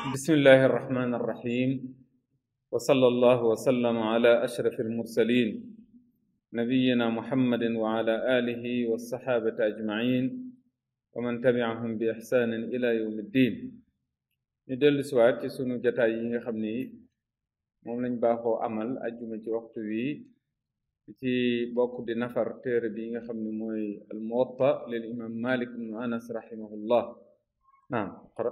بسم الله الرحمن الرحيم وصلى الله وسلم على أشرف المرسلين نبينا محمد وعلى آله والصحابة أجمعين ومن تبعهم بإحسان إلى يوم الدين ندل سوات سنو جتاي ييغا خامني موم lañ baxo amal aljuma ci waxtu wi ci bokk di nafar téere bi nga xamni moy al muwatta lil imam malik ibn anas rahimahullah naam qara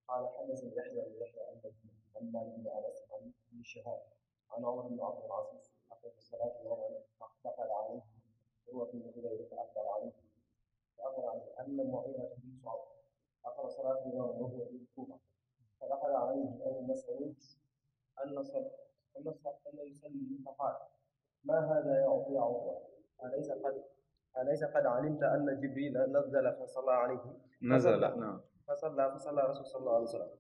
قال حدثني يحيى بن يحيى عن مالك بن انس عن ابن شهاب عن عمر بن عبد العزيز اخذ الصلاه اليوم فدخل عليه عروه بن الزبير فاقبل عليه فاخبر عنه ان معينه بن صعب اخر صلاه اليوم وهو في الكوفه فدخل عليه ابو مسعود ان يصلي فقال ما هذا يا عروه أليس قد علمت أن جبريل نزل فصلى عليه نزل نعم فصلى رسول صلى الله عليه وسلم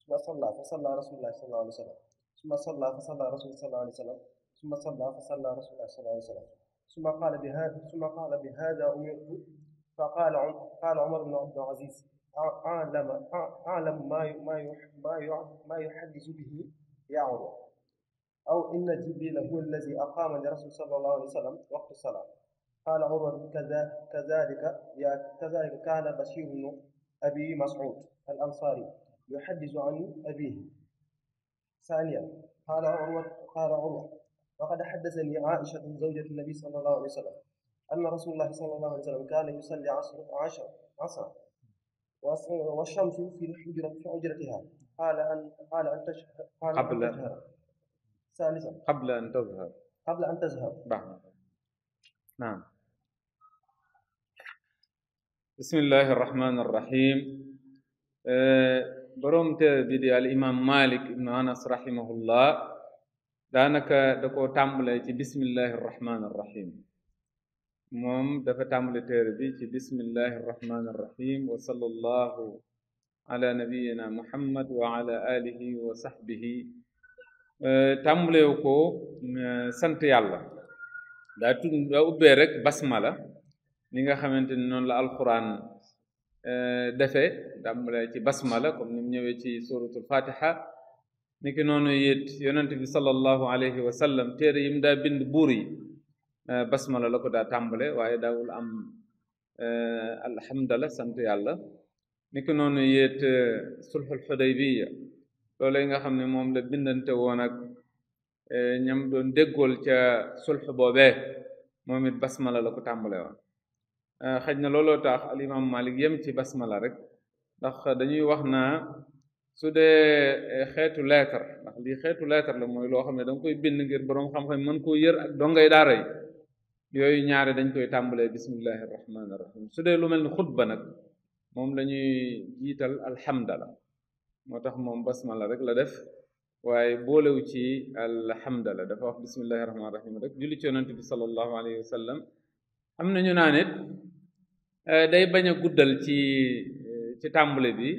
ثم فصلى رسول الله صلى الله عليه وسلم ثم فصلى رسول صلى الله عليه وسلم ثم فصلى رسول الله صلى الله عليه وسلم ثم قال بهذا أمرت قال عمر بن عبد العزيز أعلم ما يحدث به يا عمر أو إن جبريل هو الذي أقام لرسول صلى الله عليه وسلم وقت الصلاة قال عمر كذلك كان بشير بن أبي مسعود الأنصاري يحدث عن أبيه. ثانيا قال عروة وقد حدثني عائشة زوجة النبي صلى الله عليه وسلم أن رسول الله صلى الله عليه وسلم كان يصلي عصرا والشمس في حجرتها قال أن تشهر. ثالثا قبل أن تظهر نعم. بسم الله الرحمن الرحيم. بروم تبدي الإمام مالك ابن أنس رحمه الله دانك دكو تامبلي بسم الله الرحمن الرحيم موم دفا تامبلي تيربي بسم الله الرحمن الرحيم وصلى الله على نبينا محمد وعلى آله وصحبه تامبلي وكو سنت يالله دا اوبي رek basmala ni nga xamanteni non la alquran defé dambalé ci basmala comme nim ñëwé ci suratul fatiha niki nonu yit yonent bi sallallahu alayhi wa sallam téré yim da bind buri basmala lako da tambalé waye dawul am alhamdulillah sant yalla niki nonu yit sulhul hudaybiyya lolé nga xamné mom la bindante won ak ñam doon déggol ca sulh bobé momit basmala lako tambalé won xajna lolo tax al imam malik yem ci basmala rek ndax dañuy wax na su dé xétu lettre ndax li xétu lettre la moy lo xamné dang koy bind ngir borom xam xam mën ko yër ak dongay daara yi yoy ñaare dañ koy tambalé bismillahir rahmanir rahim su dé lu melni khutba nak mom lañuy jital alhamdulillah motax mom basmala rek la def waye bolew ci alhamdulillah dafa wax bismillahir rahmanir rahim rek julli ci yonent bi sallallahu alayhi wa sallam amna ñu nanit day baña guddal ci tambale bi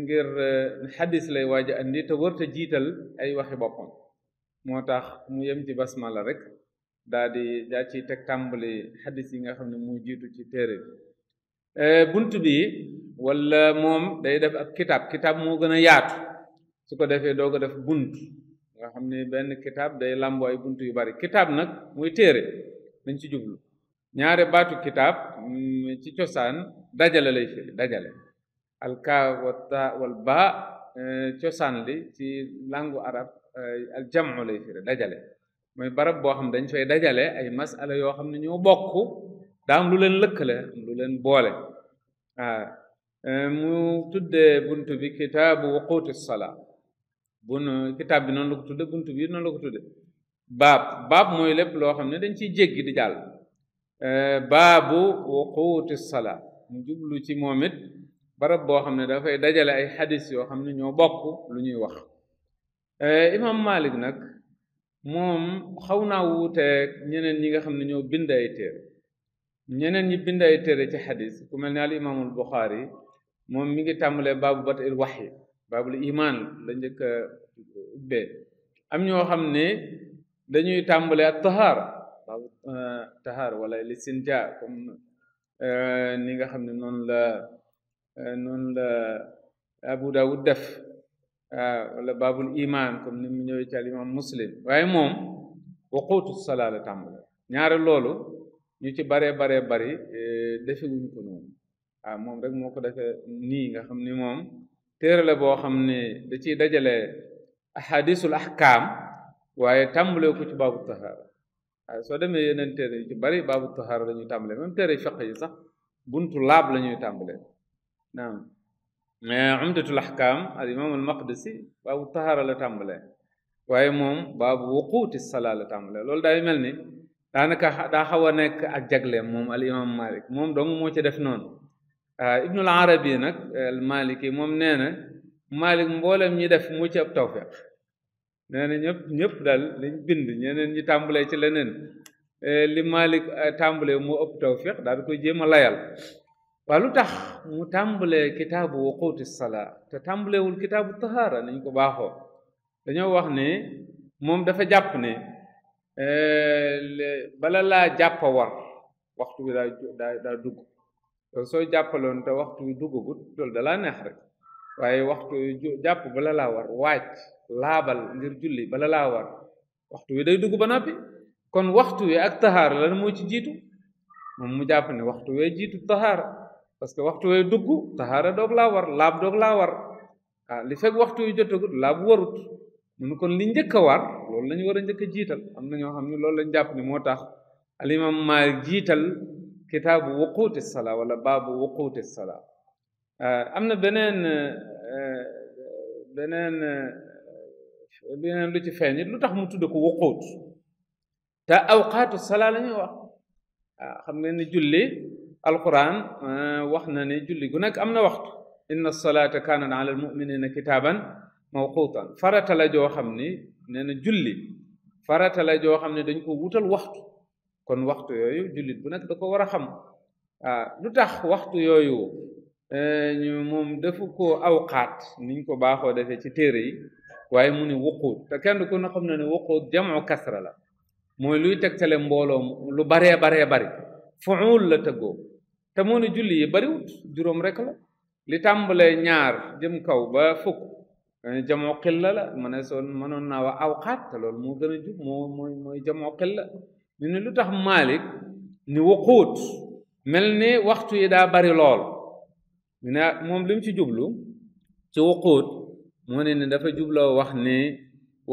ngir hadith lay waji andi te wërta jital ay waxi bopam motax mu yem ci basmala rek daldi da ci tek tambale hadith yi nga xamne mu jitu ci téré buntu bi wala mom day def ak kitab mo gëna yaatu su ko defé doga def buntu nga xamne ben kitab day lambo ay buntu yu bari kitab nak muy téré dañ ci jublu ñaare baatu kitab ci cosaan dajale lay firi dajale al ka wa ta wal ba cosaan li ci langue arab al jam'u lay firi dajale mooy barab boo xam dañ fay dajale ay masala yoo xam ne ñoo bokk daa am lu leen lëkkale am lu leen boole mu tuddee buntu bi kitaabu wuquti salaa kitaab bi noonu la ko tudde buntu bi noonu la ko tudde baab mooy lépp loo xam ne dañ ciy jéggi di jàll baabu wuquti salaa mu jublu ci moom it barab boo xam ne dafay dajale ay xadis yoo xam ne ñoo bokk lu ñuy wax imam Malik nag moom xaw naa wuuteeg ñeneen ñi nga xam ne ñoo bind ay téere ñeneen ñi bind ay téere ci xadis ku mel ne al imaamul Buxaari moom mi ngi tàmbalee baabu bat il waxyi baabul iman la njëkk a ubbee am ñoo xam ne dañuy tàmbalee ak tahaara baabu tahaara wala listinja comme ni nga xam ne noonu la Abu Dawud def wala baabul iman comme ni mu ñëwee ci al imam Muslim waaye moom waquutu salaa la tàmbalee ñaare loolu ñu ci baree bari defewuñ ko noonu moom rek moo ko defee nii nga xam ni moom téere la boo xam ne da ciy dajale ahadisul ahkaam waaye tàmbalee ko ci baabu tahaara soo demee yeneen téere yu ci bari baabu tahaara la ñuy tàmbalee même téere fiq yi sax buntu laab la ñuy tàmbalee naam mais umdatul ahkaam al imam al maqdisi baabu tahaara la tàmbalee waaye moom baabu wuquuti salaa la tàmbalee loolu daay mel ni daanaka daa xaw a nekk ak jagleem moom al imam Malik moom dong moo ci def noonu ibnul arabi nag al maliki moom nee na Malik mboolem ñi def mu ci ab tawfiq nee na ñëpp daal liñ bind ñeneen ñi tàmbalee ci leneen li Malik tàmbalee moo ëpp tawfiq daal di koy jéem a layal waaye lu tax mu tàmbalee kitaabu wuquuti salaa te tàmbaleewul kitaabu tahaara nañ ko baaxoo dañoo wax ne moom dafa jàpp ne bala laa jàpp war waxtu bi daa dugg soo jàppaloon te waxtu bi duggagut loolu dalaa neex rek waaye waxtu jàpp bala laa war waaj laabal ngir julli bala laa war waxtu wi day dugg ba noppi kon waxtu wi ak tahaara lan moo ci jiitu moom mu jàpp ne waxtu wee jiitu tahaara parce que waxtu wee dugg tahaara doog laa war laab doog laa war li fekk waxtu wi jotagut laab warut mun kon li njëkk a war loolu la ñu war a njëkk a jiital am na ñoo xam ne loolu lañ jàpp ne moo tax al imam Maalik jiital kitaabu wuquuti salaa wala baabu wuquuti salaa am na beneen lu ci feeñ lu tax mu tudd ko wuquut te awqaatu salaa la ñuy wax xam ngeen ne julli alquran wax na ne julli gu nekk am na waxtu inna salaata kaanat ala almuminina kitaaban mawquutan farata la joo xam ni nee na julli farata la joo xam ne dañ ko wutal waxtu kon waxtu yooyu jullit bu nekk da ko war a xam lu tax waxtu yooyu ñu moom defu ko awqaat niñ ko baaxoo defee ci téere yi waaye mu ne wuquut te kenn ku ne xam na ne wuquut jamu kasra la mooy luy tegtale mbooloo lu baree bari fuul la tëggoo te moo ne julli yi bariwut juróom rek la li tàmbalee ñaar jëm kaw ba fukk jamoo xilla la mënoon naa wax awqaat te loolu moo gën a jub mooy jamoo xilla ñu ne lu tax Malik ni wuquut mel ni waxtu yi daa bari lool ñu ne moom li mu ci jublu ci wuquut moo ne dafa jubloo wax ni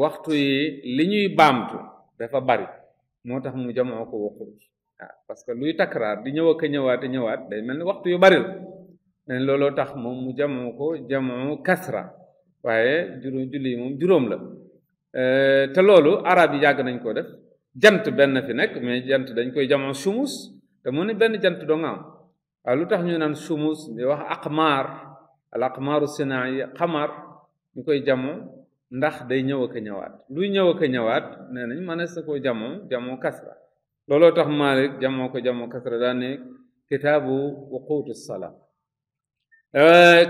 waxtu yi li ñuy baamtu dafa bari moo tax mu jamoo ko wuquut parce que luy takraar di ñëw ak ñëwaat day mel ni waxtu yu bari la looloo tax moom mu jamoo ko jamoo kasra waaye julli moom juróom la te loolu arab yi yàgg nañ ko def jant benn fi nekk mais jant dañ koy jamoo sumus te mu ne benn jant doo nga am waaye lu tax ñu naan sumus di wax aqmaar al aqmaaru sinaiya xamar ñu koy jamoo ndax day ñëw ak ñëwaat luy ñëw ak ñëwaat nee nañ mënees na koo jamoo kasra looloo tax Malik jamoo kasra daan ne kitaabu wuquutu salaa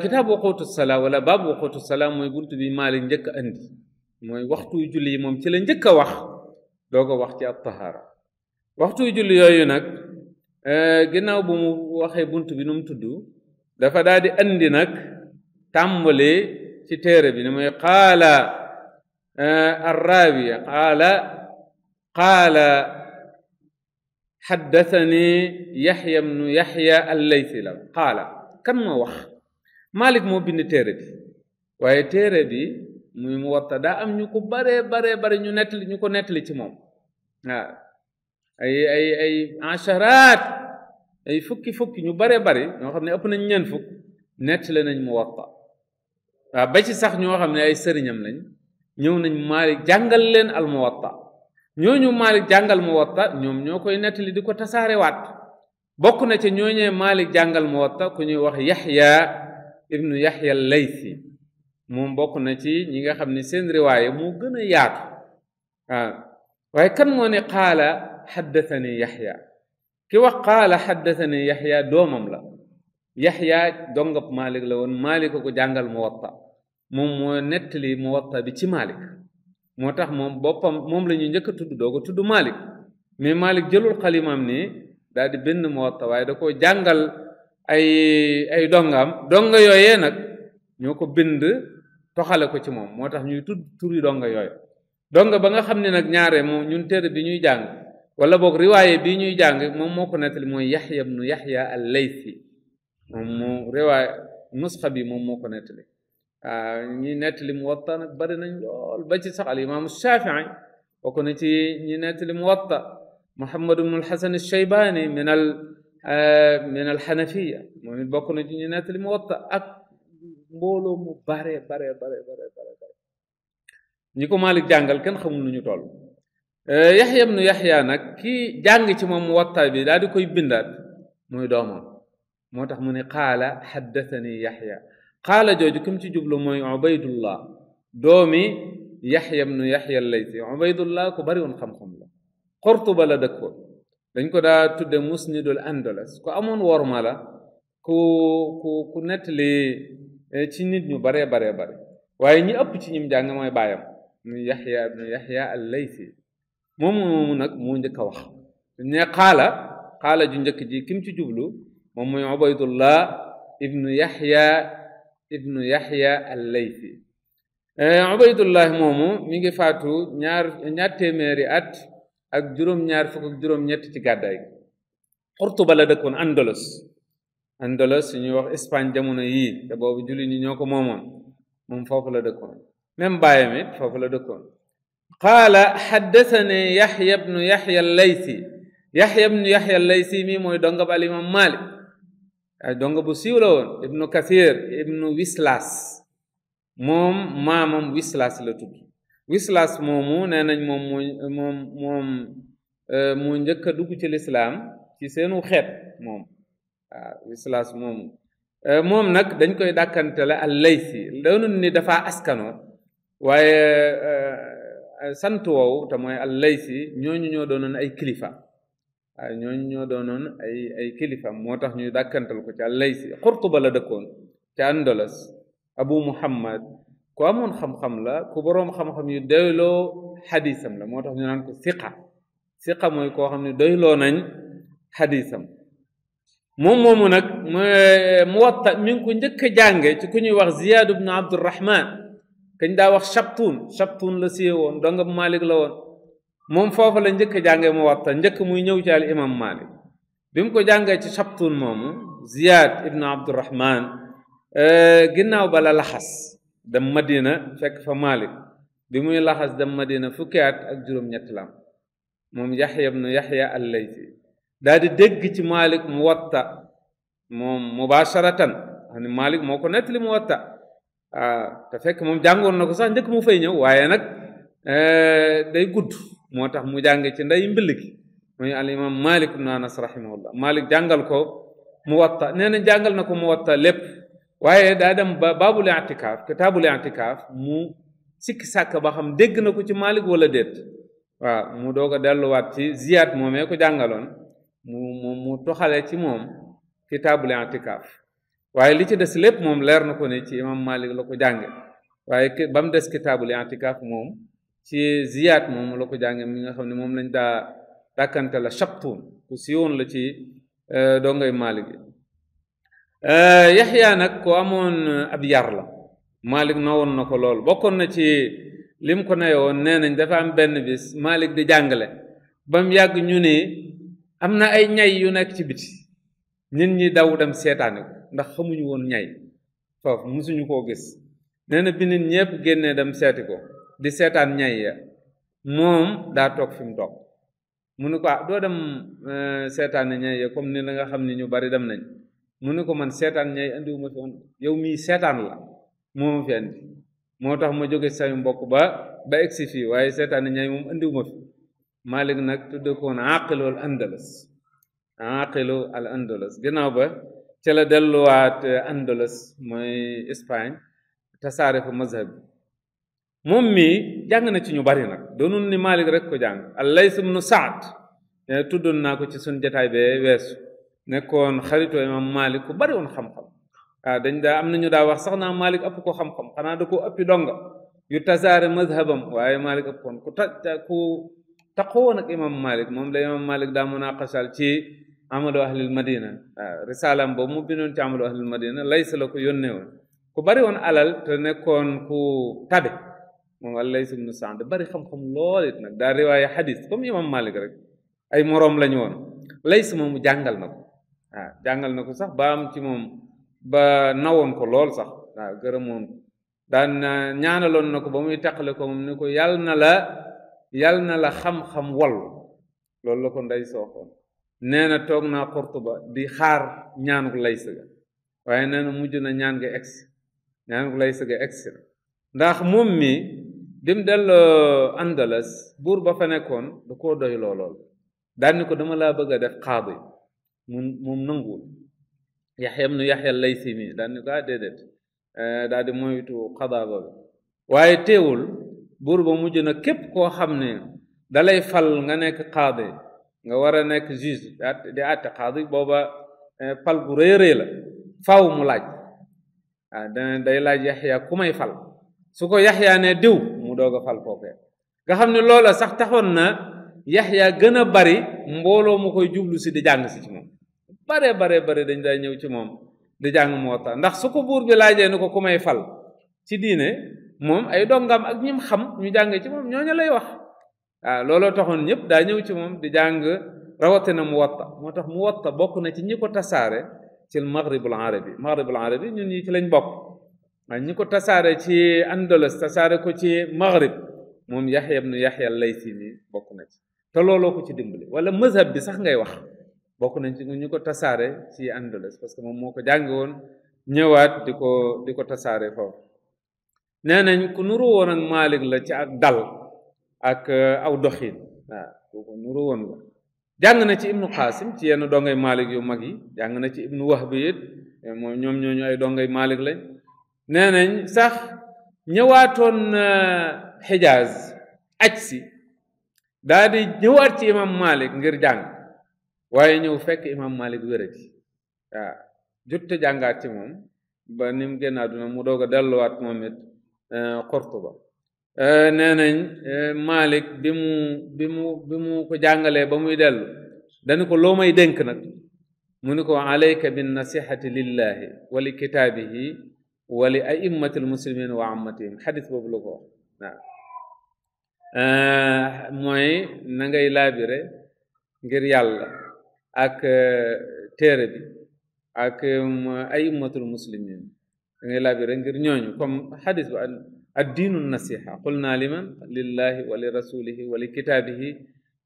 kitaabu wuquutu salaa wala baabu wuquutu salaa mooy buntu bi Malik njëkk a andi mooy waxtu julli yi moom ci la njëkk a wax doog a wax ci ab tahaara waxtu julli yooyu nag ginnaaw bu mu waxee buntu bi nu mu tudd dafa daal di andi nag tàmbale ci téere bi ne mooy qaala arraawi qaala xaddathani yaxya bnu yaxya allaysi la qaala kan moo wax Malik moo bind téere bi waaye téere bi muy Muwatta daa am ñu ko bare ñu ko nettali ci moom waaw ay asharaat ay fukki ñu bare ñoo xam ne ëpp nañ ñeent fukk nettali nañ Muwatta waaw ba ci sax ñoo xam ne ay sëriñam lañ ñëw nañ Malik jàngal leen al Muwatta ñooñu Malik jàngal Muwatta ñoom ñoo koy nettali di ko tasaarewaat bokk na ci ñooñee Malik jàngal Muwatta ku ñuy wax Yaxya ibnu Yaxya al-Laythi moom bokk na ci ñi nga xam ne seen riwaaye moo gën a yaatu waaw waaye kan moo ne qaala xaddathani Yaxya ki wax qaala xaddathani yaxya doomam la yaxya dongab malik la woon malik ko jàngal muwatta moom moo nettali muwatta bi ci malik moo tax moom boppam moom la ñu njëkk a tudd doo ko tudd malik mais malik jëlul xalimaam ni daal di bind muwatta waaye da koo jàngal ay dongaam donga yooyee nag ñoo ko bind toxale ko ci moom moo tax ñuy tudd turi donga yooyu donga ba nga xam ne nag ñaare moom ñun téere bi ñuy jàng wala boog riwaaye bii ñuy jàng moom moo ko nettali mooy yaxya ibnu yaxya al laythi moom moo riwaaye nusxa bi moom moo ko nettali ñi nettali muwatta nag bari nañ lool ba ci sax al imaamu shafii bokk na ci ñi nettali muwatta muhammad ibnu alxasan alshaybani min alxanafiya moom it bokk na ci ñi nettali muwatta ak mbooloo mu bare ñi ko Malik jàngal kenn xamul nu ñu toll yaxya ibnu yaxya nag ki jàng ci moom muwatta bi daal di koy bindaat muy doomam moo tax mu ne qaala xaddathani yaxya qaala jooju kim ci jublu mooy ubaydullah doomi yaxya ibnu yaxya al-laythi ubaydullah ku bari woon xam-xam la Qurtuba la dëkkoon dañ ko daa tudde musnidul andalus ku amoon worma la ku nettali ci nit ñu bare waaye ñi ëpp ci ñim jàng mooy baayam muy yaxya ibnu yaxya al-laythi moomu nag moo njëkk a wax ne qaala ju njëkk ji kim ci jublu moom mooy ubaydullah ibnu yaxya al-laythi ubaydullah moomu mi ngi faatu ñaar téeméeri at ak juróom-ñaar fukk ak juróom-ñett ci gàddaay gi Qurtuba la dëkkoon Andalus ñuy wax Espagne jamono yii te boobu julli ñi ñoo ko moomoon moom foofu la dëkkoon même baayam it foofu la dëkkoon qaala xaddathani yaxya ibnu yaxya al-laythi mi mooy dongab al imam Malik donga bu siiw la woon ibnu kathir ibnu wislas moom maamam wislas la tudd wislas moomu nee nañ moom moo njëkk a dugg ci lislaam ci seenu xeet moom wislas moomu moom nag dañ koy dàkkantele al-laythi doonul ni dafa askano waaye sant woowu te mooy al-laythi ñooñu ñoo doonoon ay kilifa ñooñu ñoo doonoon ay kilifa moo tax ñuy dàkkantal ko ci al-laythi Qurtuba la dëkkoon ci Andalus abu muhammad ku amoon xam-xam la ku boroom xam-xam yu doyloo xadisam la moo tax ñu naan ko siqa mooy koo xam ne doyloo nañ xadisam moomu nag muwatta mi ngi ko njëkk a jànge ci ku ñuy wax Ziyad ibnu Abdurrahman kañ daa wax Shabtun la siye woon donga Malik la woon moom foofu la njëkk a jànge muwatta njëkk muy ñëw ci al imam Malik bi mu ko jàngee ci Shabtun moomu Ziyad ibnu Abdurrahman ginnaaw bala laxas dem Madina fekk fa Malik bi muy laxas dem Madina fukki at ak juróom-ñett lam moom Yaxya ibnu Yaxya al-Laythi daal di dégg ci Malik muwatta moom mubasharatan xam ne Malik moo ko nettali muwatta te fekk moom jàngoon na ko sax njëkk mu fay ñëw waaye nag day gudd moo tax mu jàng ci nday mbill gi mooy al imam Malik ibnu Anas rahimahullah Malik jàngal ko muwatta nee na jàngal na ko muwatta lépp waaye daa dem ba baabul i'tikaaf kitaabul i'tikaaf mu sikki sàkk ba xam dégg na ko ci Malik wala déet waaw mu doog a delluwaat ci Ziyad moomee ko jàngaloon mu toxale ci moom kitaabul i'tikaaf waaye li ci des lépp moom leer na ko ne ci imam Malik la ko jànge waaye ba mu des kitaabul i'tikaaf moom ci Ziyad moom la ko jànge mi nga xam ne moom lañ daa dàkkante la Shabtun ku siiwoon la ci dongay Malik yi Yaxya nag ko amoon ab yar la Malik nawoon na ko lool bokkoon na ci lim ko nayoon nee nañ dafa am benn bis Malik di jàngale ba mu yàgg ñu ne am na ay ñay yu nekk ci biti nit ñi daw dem seetaani ko ndax xamuñu woon ñay foofu musuñu koo gis nee na bi nit ñëpp génnee dem seeti ko di seetaan ñay ya moom daa toog fi mu toog mu ne ko doo dem seetaani ñay ya comme ni la nga xam ne ñu bari dem nañ mu ne ko man seetaan ñay andiwuma fi woon yow mii seetaan la moo ma fi andi moo tax ma jóge say mbokk ba egsi fii waaye seetaan ñay moom andiwuma fi Malik nag tudde ko woon aqilu al andalus ginnaaw ba ca la delluwaat Andalus mooy Espagne tasaare fa mazhab bi moom mii jàng na ci ñu bari nag doonul ni Malik rek ko jàng al-Layth ibnu Saad tuddoon naa ko ci suñ jataay bee weesu nekkoon xaritoo imam Malik ku bari woon xam-xam waaw dañ daa am nañu daa wax sax naa Malik ëpp ko xam-xam xanaa da ko ëppi donga yu tasaare mazhabam waaye Malik ëpp koon ku taqoon ak imam Malik moom la imam Malik daa munaqashal ci amalu ahlil madina waaw risaalam boobu mu bindoon ci amalu ahlil madina Lays la ko yónnee woon ku bari woon alal te nekkoon ku tabe moom Lays ibnu Sa'd bari xam-xam lool it nag daa riwaaya xadis comme imam Malik rek ay moroom lañu woon Lays moomu jàngal na ko waaw jàngal na ko sax ba am ci moom ba nawoon ko lool sax waaw gërëmoon ko daan ñaanaloon na ko ba muy taqale ko moom ni ko yal na la xam-xam wallu loolu la ko ndey sooxoon nee na toog naa Qurtuba di xaar ñaanuk Lays ga waaye nee na mujj na ñaan nga egsi ñaanuk Lays ga egsi na ndax moom mi dim delloo Andalas buur ba fa nekkoon da koo doy lool daan ni ko dama laa bëgg a def qaadi moom nanguwul Yaxya ibnu Yaxya Laysi mi daan ni ko déedéet daal di moytu qadaa ba waaye teewul buur ba mujj na képp koo xam ne dalay fal nga nekk qaadi nga war a nekk juge di àtte qaadi booba fal gu rëy la faw mu laaj day laaj Yaxya ku may fal su ko Yaxya ne diw mu doog a fal kookee nga xam ne loola sax taxoon na Yaxya gën a bari mbooloo mu koy jublu si di jàng si ci moom bare dañ day ñëw ci moom di jàng Muwatta ndax su ko buur bi laajee ni ko ku may fal ci diine moom ay dongam ak ñim xam ñu jàngee ci moom ñooñu lay wax waaw looloo taxoon ñëpp daa ñëw ci moom di jàng rawatina Muwatta moo tax Muwatta bokk na ci ñi ko tasaare ci maghribul arabi ñun ñi ci lañ bokk waaye ñi ko tasaare ci Andalus tasaare ko ci maghrib moom Yaxya ibnu Yaxya Laysi mi bokk na ci te looloo ko ci dimbali wala mazhab bi sax ngay wax bokk nañ ci ñu ko tasaare ci Andalus parce que moom moo ko jàngi woon ñëwaat di ko tasaare foofu nee nañ ku nuru woon ak Malik la ci ak dal ak aw doxin waaw kooku nuru woon la jàng na ci ibnu Qasim ci yenn dongay Malik yu mag yi jàng na ci ibnu Wahb it moom ñoom ñooñu ay dongay Malik lañ nee nañ sax ñëwaatoon Xijaaz aj si daa di ñëwaat ci imam Malik ngir jàng waaye ñëw fekk imam Malik wérati waaw jotte jàngaat ci moom ba ni mu génn àdduna mu doog a delluwaat moom it Qurtuba nee nañ Malik bi mu ko jàngalee ba muy dellu dañu ko loo may dénk nag mu ni ko alayka bin nasihati lillahi wa li kitaabihi wa li a'immati almuslimin wa ammatihim xadis boobu la ko wax waaw mooy na ngay laabire ngir yàlla ak téere bi ak a'immatul muslimin da ngay laabire ngir ñooñu comme xadis ba addiinu nasiha qulna liman lillahi wa li rasulihi wa li kitaabihi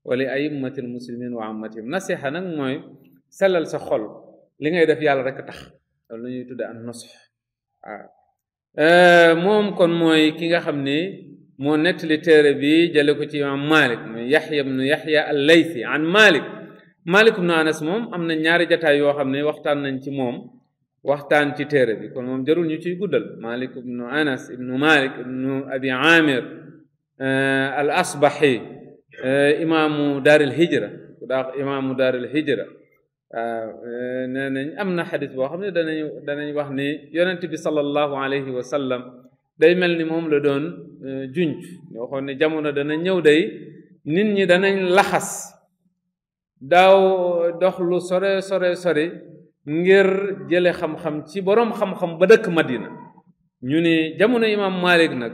wa li a'immatil muslimin wa ammatihim nasiha nag mooy sellal sa xol li ngay def yàlla rek tax loolu la ñuy tudde an nusx waaw moom kon mooy ki nga xam ne moo nettali téere bi jële ko ci imam Malik mooy Yaxya ibnu Yaxya al-Laythi an Malik ibnu Anas moom am na ñaari jataay yoo xam ne waxtaan nañ ci moom waxtaan ci téere bi kon moom jarul ñu ciy guddal Malik ibnu Anas ibnu Malik ibnu Abi Amir al Asbahi imaamu daaril hijra ku daax imaamu daaril hijra nee nañ am na xadis boo xam ne danañ wax ni yonent bi sallallahu alayhi wa sallam day mel ni moom la doon junj ñoo xoon ne jamono dana ñëw day nit ñi danañ laxas daaw dox lu sore ngir jële xam-xam ci boroom xam-xam ba dëkk Madina ñu ni jamono imam Malik nag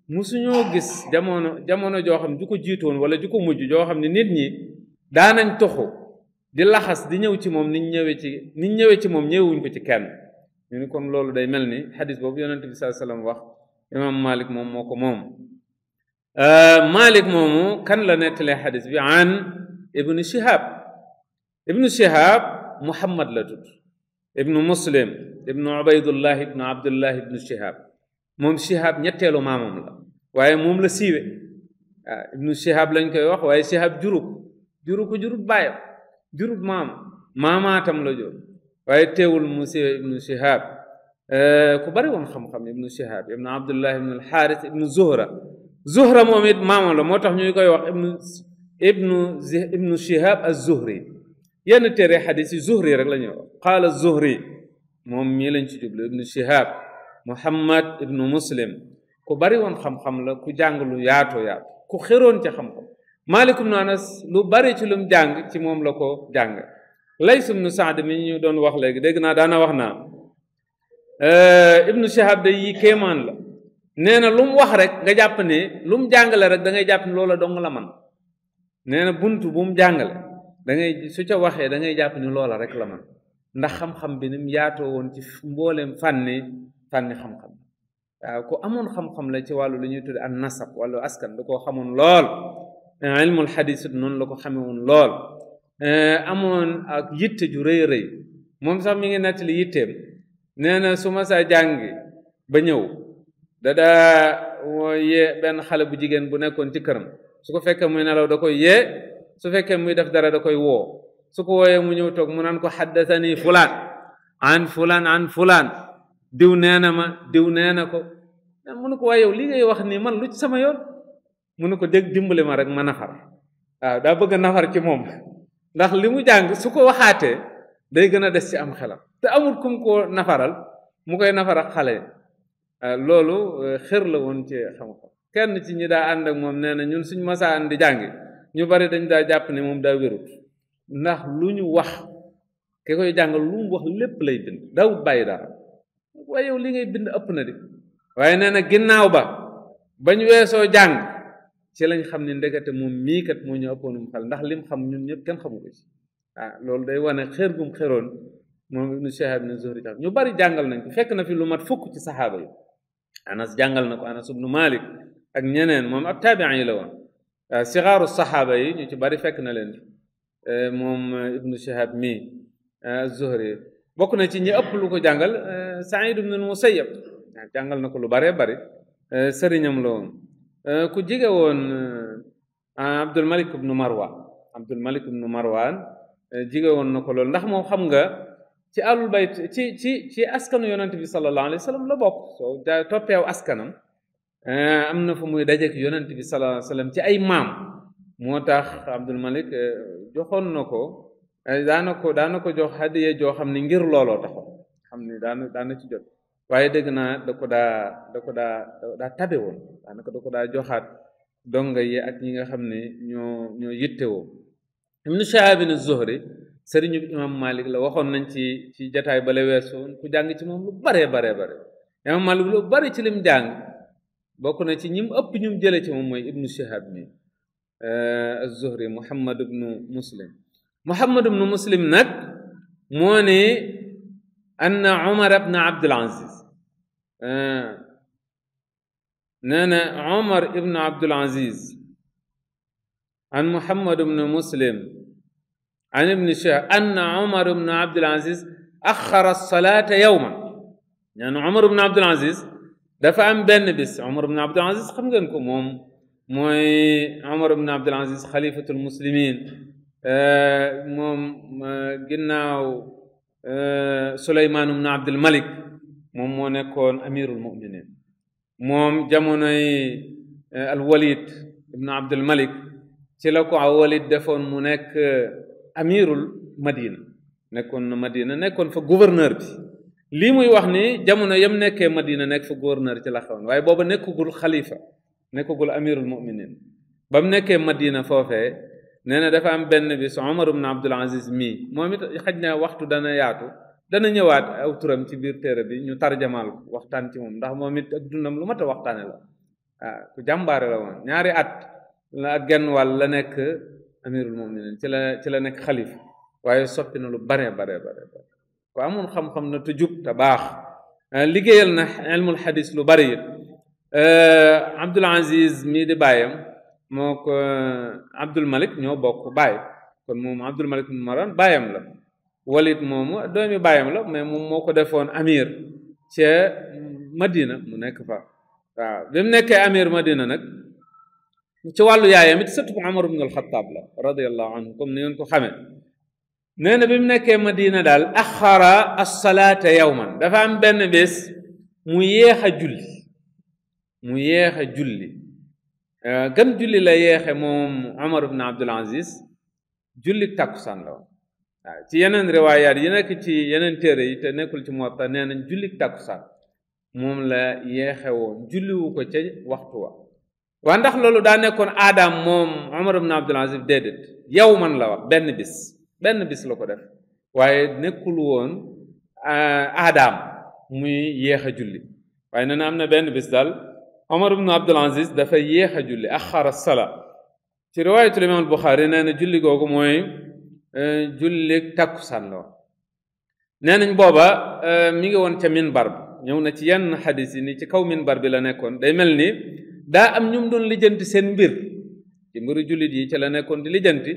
musuñoo gis jamono joo xam ju ko jiitoon wala ju ko mujj joo xam ne nit ñi daanañ toxu di laxas di ñëw ci moom niñ ñëwee ci moom ñëwuñ ko ci kenn ñu ni kon loolu day mel ni xadis boobu yonent bi sallallahu alayhi wasallam wax imam Malik moom moo ko moom Malik moomu kan la nettalee xadis bi an ibnu Shihab Muhammad la tudd ibnu Muslim ibnu Ubaydullah ibnu Abdullah ibnu Shihab moom Shihab ñetteelu maamam la waaye moom la siiwe ibnu Shihab lañ koy wax waaye Shihab jurut baayam jurut maamaatam la jur waaye teewul mu siiwe ibnu Shihab ku bari woon xam-xam ibnu Shihab ibnu Abdullah ibnu al-Harith ibnu Zuhra moom it maamam la moo tax ñuy koy wax ibnu Shihab az-Zuhri yenn téere xadis yi Zuhri rek la ñuy wax qaala az-Zuhri moom mii lañ ci jublu ibnu Shihab Muhammad ibnu Muslim ku bari woon xam-xam la ku jàng lu yaatu ku xeroon ci xam-xam Malik ibnu Anas lu bari ci lum jàng ci moom la ko jàng Lays ibnu Saad mi ñu doon wax léegi dégg naa daana wax naa ibnu Shihab day yi kéemaan la nee na lu mu wax rek nga jàpp ne lu mu jàngale rek da ngay jàpp ne loola dong la man nee na buntu bu mu jàngale da ngay su ca waxee da ngay jàpp ni loola rek la man ndax xam-xam bi ni mu yaatoo woon ci mbooleem fànni xam-xam waaw ku amoon xam-xam la ci wàllu lu ñuy tudde an nasab wàllu askan da koo xamoon lool ilmul xadis noonu la ko xamee woon lool amoon ak yitte ju rëy rëy moom sax mi ngi nettali yitteem nee na su ma saa jàngi ba ñëw dadaa yee benn xale bu jigéen bu nekkoon ci këram su ko fekkee muy nelaw da koy yee su fekkee muy def dara da koy woo su ko wooyee mu ñëw toog mu naan ko xaddathani fulaan an fulaan diw nee na ma diw nee na ko mu ne ko waaye yow li ngay wax nii man lu ci sama yoon mu ne ko dégg dimbali ma rek ma nafar waaw daa bëgg a nafar ci moom ndax li mu jàng su ko waxaatee day gën a des ci am xelam te amul kum ko nafaral mu koy nafar ak xale loolu xër la woon ci xam-xam kenn ci ñi daa ànd ak moom nee na ñun suñ masaa andi jàngi ñu bari dañ daa jàpp ne moom daa wérut ndax lu ñu wax ki koy jàngal lu mu wax lépp lay bind daawut bàyyi dara waaye yow li ngay bind ëpp na di waaye nee na ginnaaw bañ weesoo jàng ci lañ xam ne ndekete moom mii kat moo ñu ëppoonum xel ndax lim xam ñun ñëpp kenn xamu ko ci loolu day wane xeer gum xeroon moom ibnu Shihab ibnu Zuhri tax ñu bari jàngal nañ ko fekk na fi lu mat fukk ci saxaaba yi Anas jàngal na ko Anas ibnu Malik ak ñeneen moom ab taabiin yi la woon sigaaru saxaaba yi ñu ci bari fekk na leen moom ibnu Shihab mii az-Zuhri bokk na ci ñi ëpp lu ko jàngal Saïd ibnu al-Musayyab jàngal na ko lu baree bari sëriñam la woon ku jige woon Abdul Malik ibnu Marwan jige woon na ko loolu ndax moom xam nga ci alul bayt ci askanu yonent bi sallallahu alayhi wa sallam la bokk soo toppeew askanam am na fu muy dajeek yonent bi sallallahu alayhi wa sallam ci ay maam moo tax Abdul Malik joxoon na ko daana ko jox hadiya joo xam ne ngir looloo taxoon xam ni daana ci jot waaye dégg naa da ko daa tabe woon daanaka da ko daa joxaat donga yi ak ñi nga xam ne ñoo yittewoo ibnu Shihab az-Zuhri sëriñu imam Malik la waxoon nañ ci jataay bale weesu ku jàng ci moom lu bare imam Malik lu bari ci lim jàng bokk na ci ñim ëpp ñum jële ci moom mooy ibnu Shihab mi az-Zuhri Muhammad ibnu Muslim nag moo ne anna Umar ibn Abdul Aziz nee na Umar ibn Abdul Aziz an Muhammad ibn Muslim an ibn Shihab anna Umar ibn Abdul Aziz axara as-salaata yawman nee na Umar ibn Abdul Aziz dafa am benn bis Umar ibn Abdul Aziz xam ngeen ko moom mooy Umar ibn Abdul Aziz xalifatul muslimin moom ginnaaw Suleymaan ibn Abdul Malik moom moo nekkoon amirul muminin moom jamonoy al-Walid ibn Abdul Malik ci la ko Walid defoon mu nekk amirul Madina nekkoon fa gouverneur bi lii muy wax ni jamono yam nekkee Madina nekk fa gouverneur ci la xewoon waaye booba nekkagul xalifa nekkagul amirul muminin ba mu nekkee Madina foofee nee na dafa am benn bis Umar ibn Abdul Aziz mii moom it xaj na waxtu dana yaatu dana ñëwaat aw turam ci biir téere bi ñu tarjamaal ko waxtaan ci moom ndax moom it ak dundam lu mat a waxtaane la ku jàmbaare la woon ñaari at la ak genn wàll la nekk amirul muminin ci la nekk xalifa waaye soppi na lu bare ko amoon xam-xam na te jub te baax liggéeyal na ilmul xadis lu bari it Abdul Aziz mii di bàyyam moo ko Abdul Malik ñoo bokk baay kon moom Abdul Malik ibn Marwan baayam la Walid moomu doomi baayam la mais moom moo ko defoon amir ca Madina mu nekk fa waaw bi mu nekkee amir Madina nag ci wàllu yaayam it sëtu Umar ibn al-Khattab la radiyallahu anhu comme ni ngeen ko xamee nee na bi mu nekkee Madina daal axara as-salaata yawman dafa am benn bés mu yéex a julli gan julli la yeexe moom Omar ibn Abdul Aziz julli takkusaan la woon waaw ci yeneen riwaayaat yi nekk ci yeneen téere yi te nekkul ci Muwatta nee nañ julli takkusaan moom la yeexe woon julliwu ko ca waxtu wa waa ndax loolu daa nekkoon aadaam moom Omar ibn Abdul Aziz déedéet yow man la wax benn bis la ko def waaye nekkul woon aadaam muy yéex a julli waaye nee na am na benn bis daal Omar ibn Abdul Aziz dafa yéex a julli axara sala ci riwaayatul imaam Buxaari nee na julli googu mooy julli takkusaan la woon nee nañ booba mi ngi woon ca minbar bi ñëw na ci yenn xadis yi ni ci kaw minbar bi la nekkoon day mel ni daa am ñu doon lijjanti seen mbir ci mbiru jullit yi ca la nekkoon di lijjanti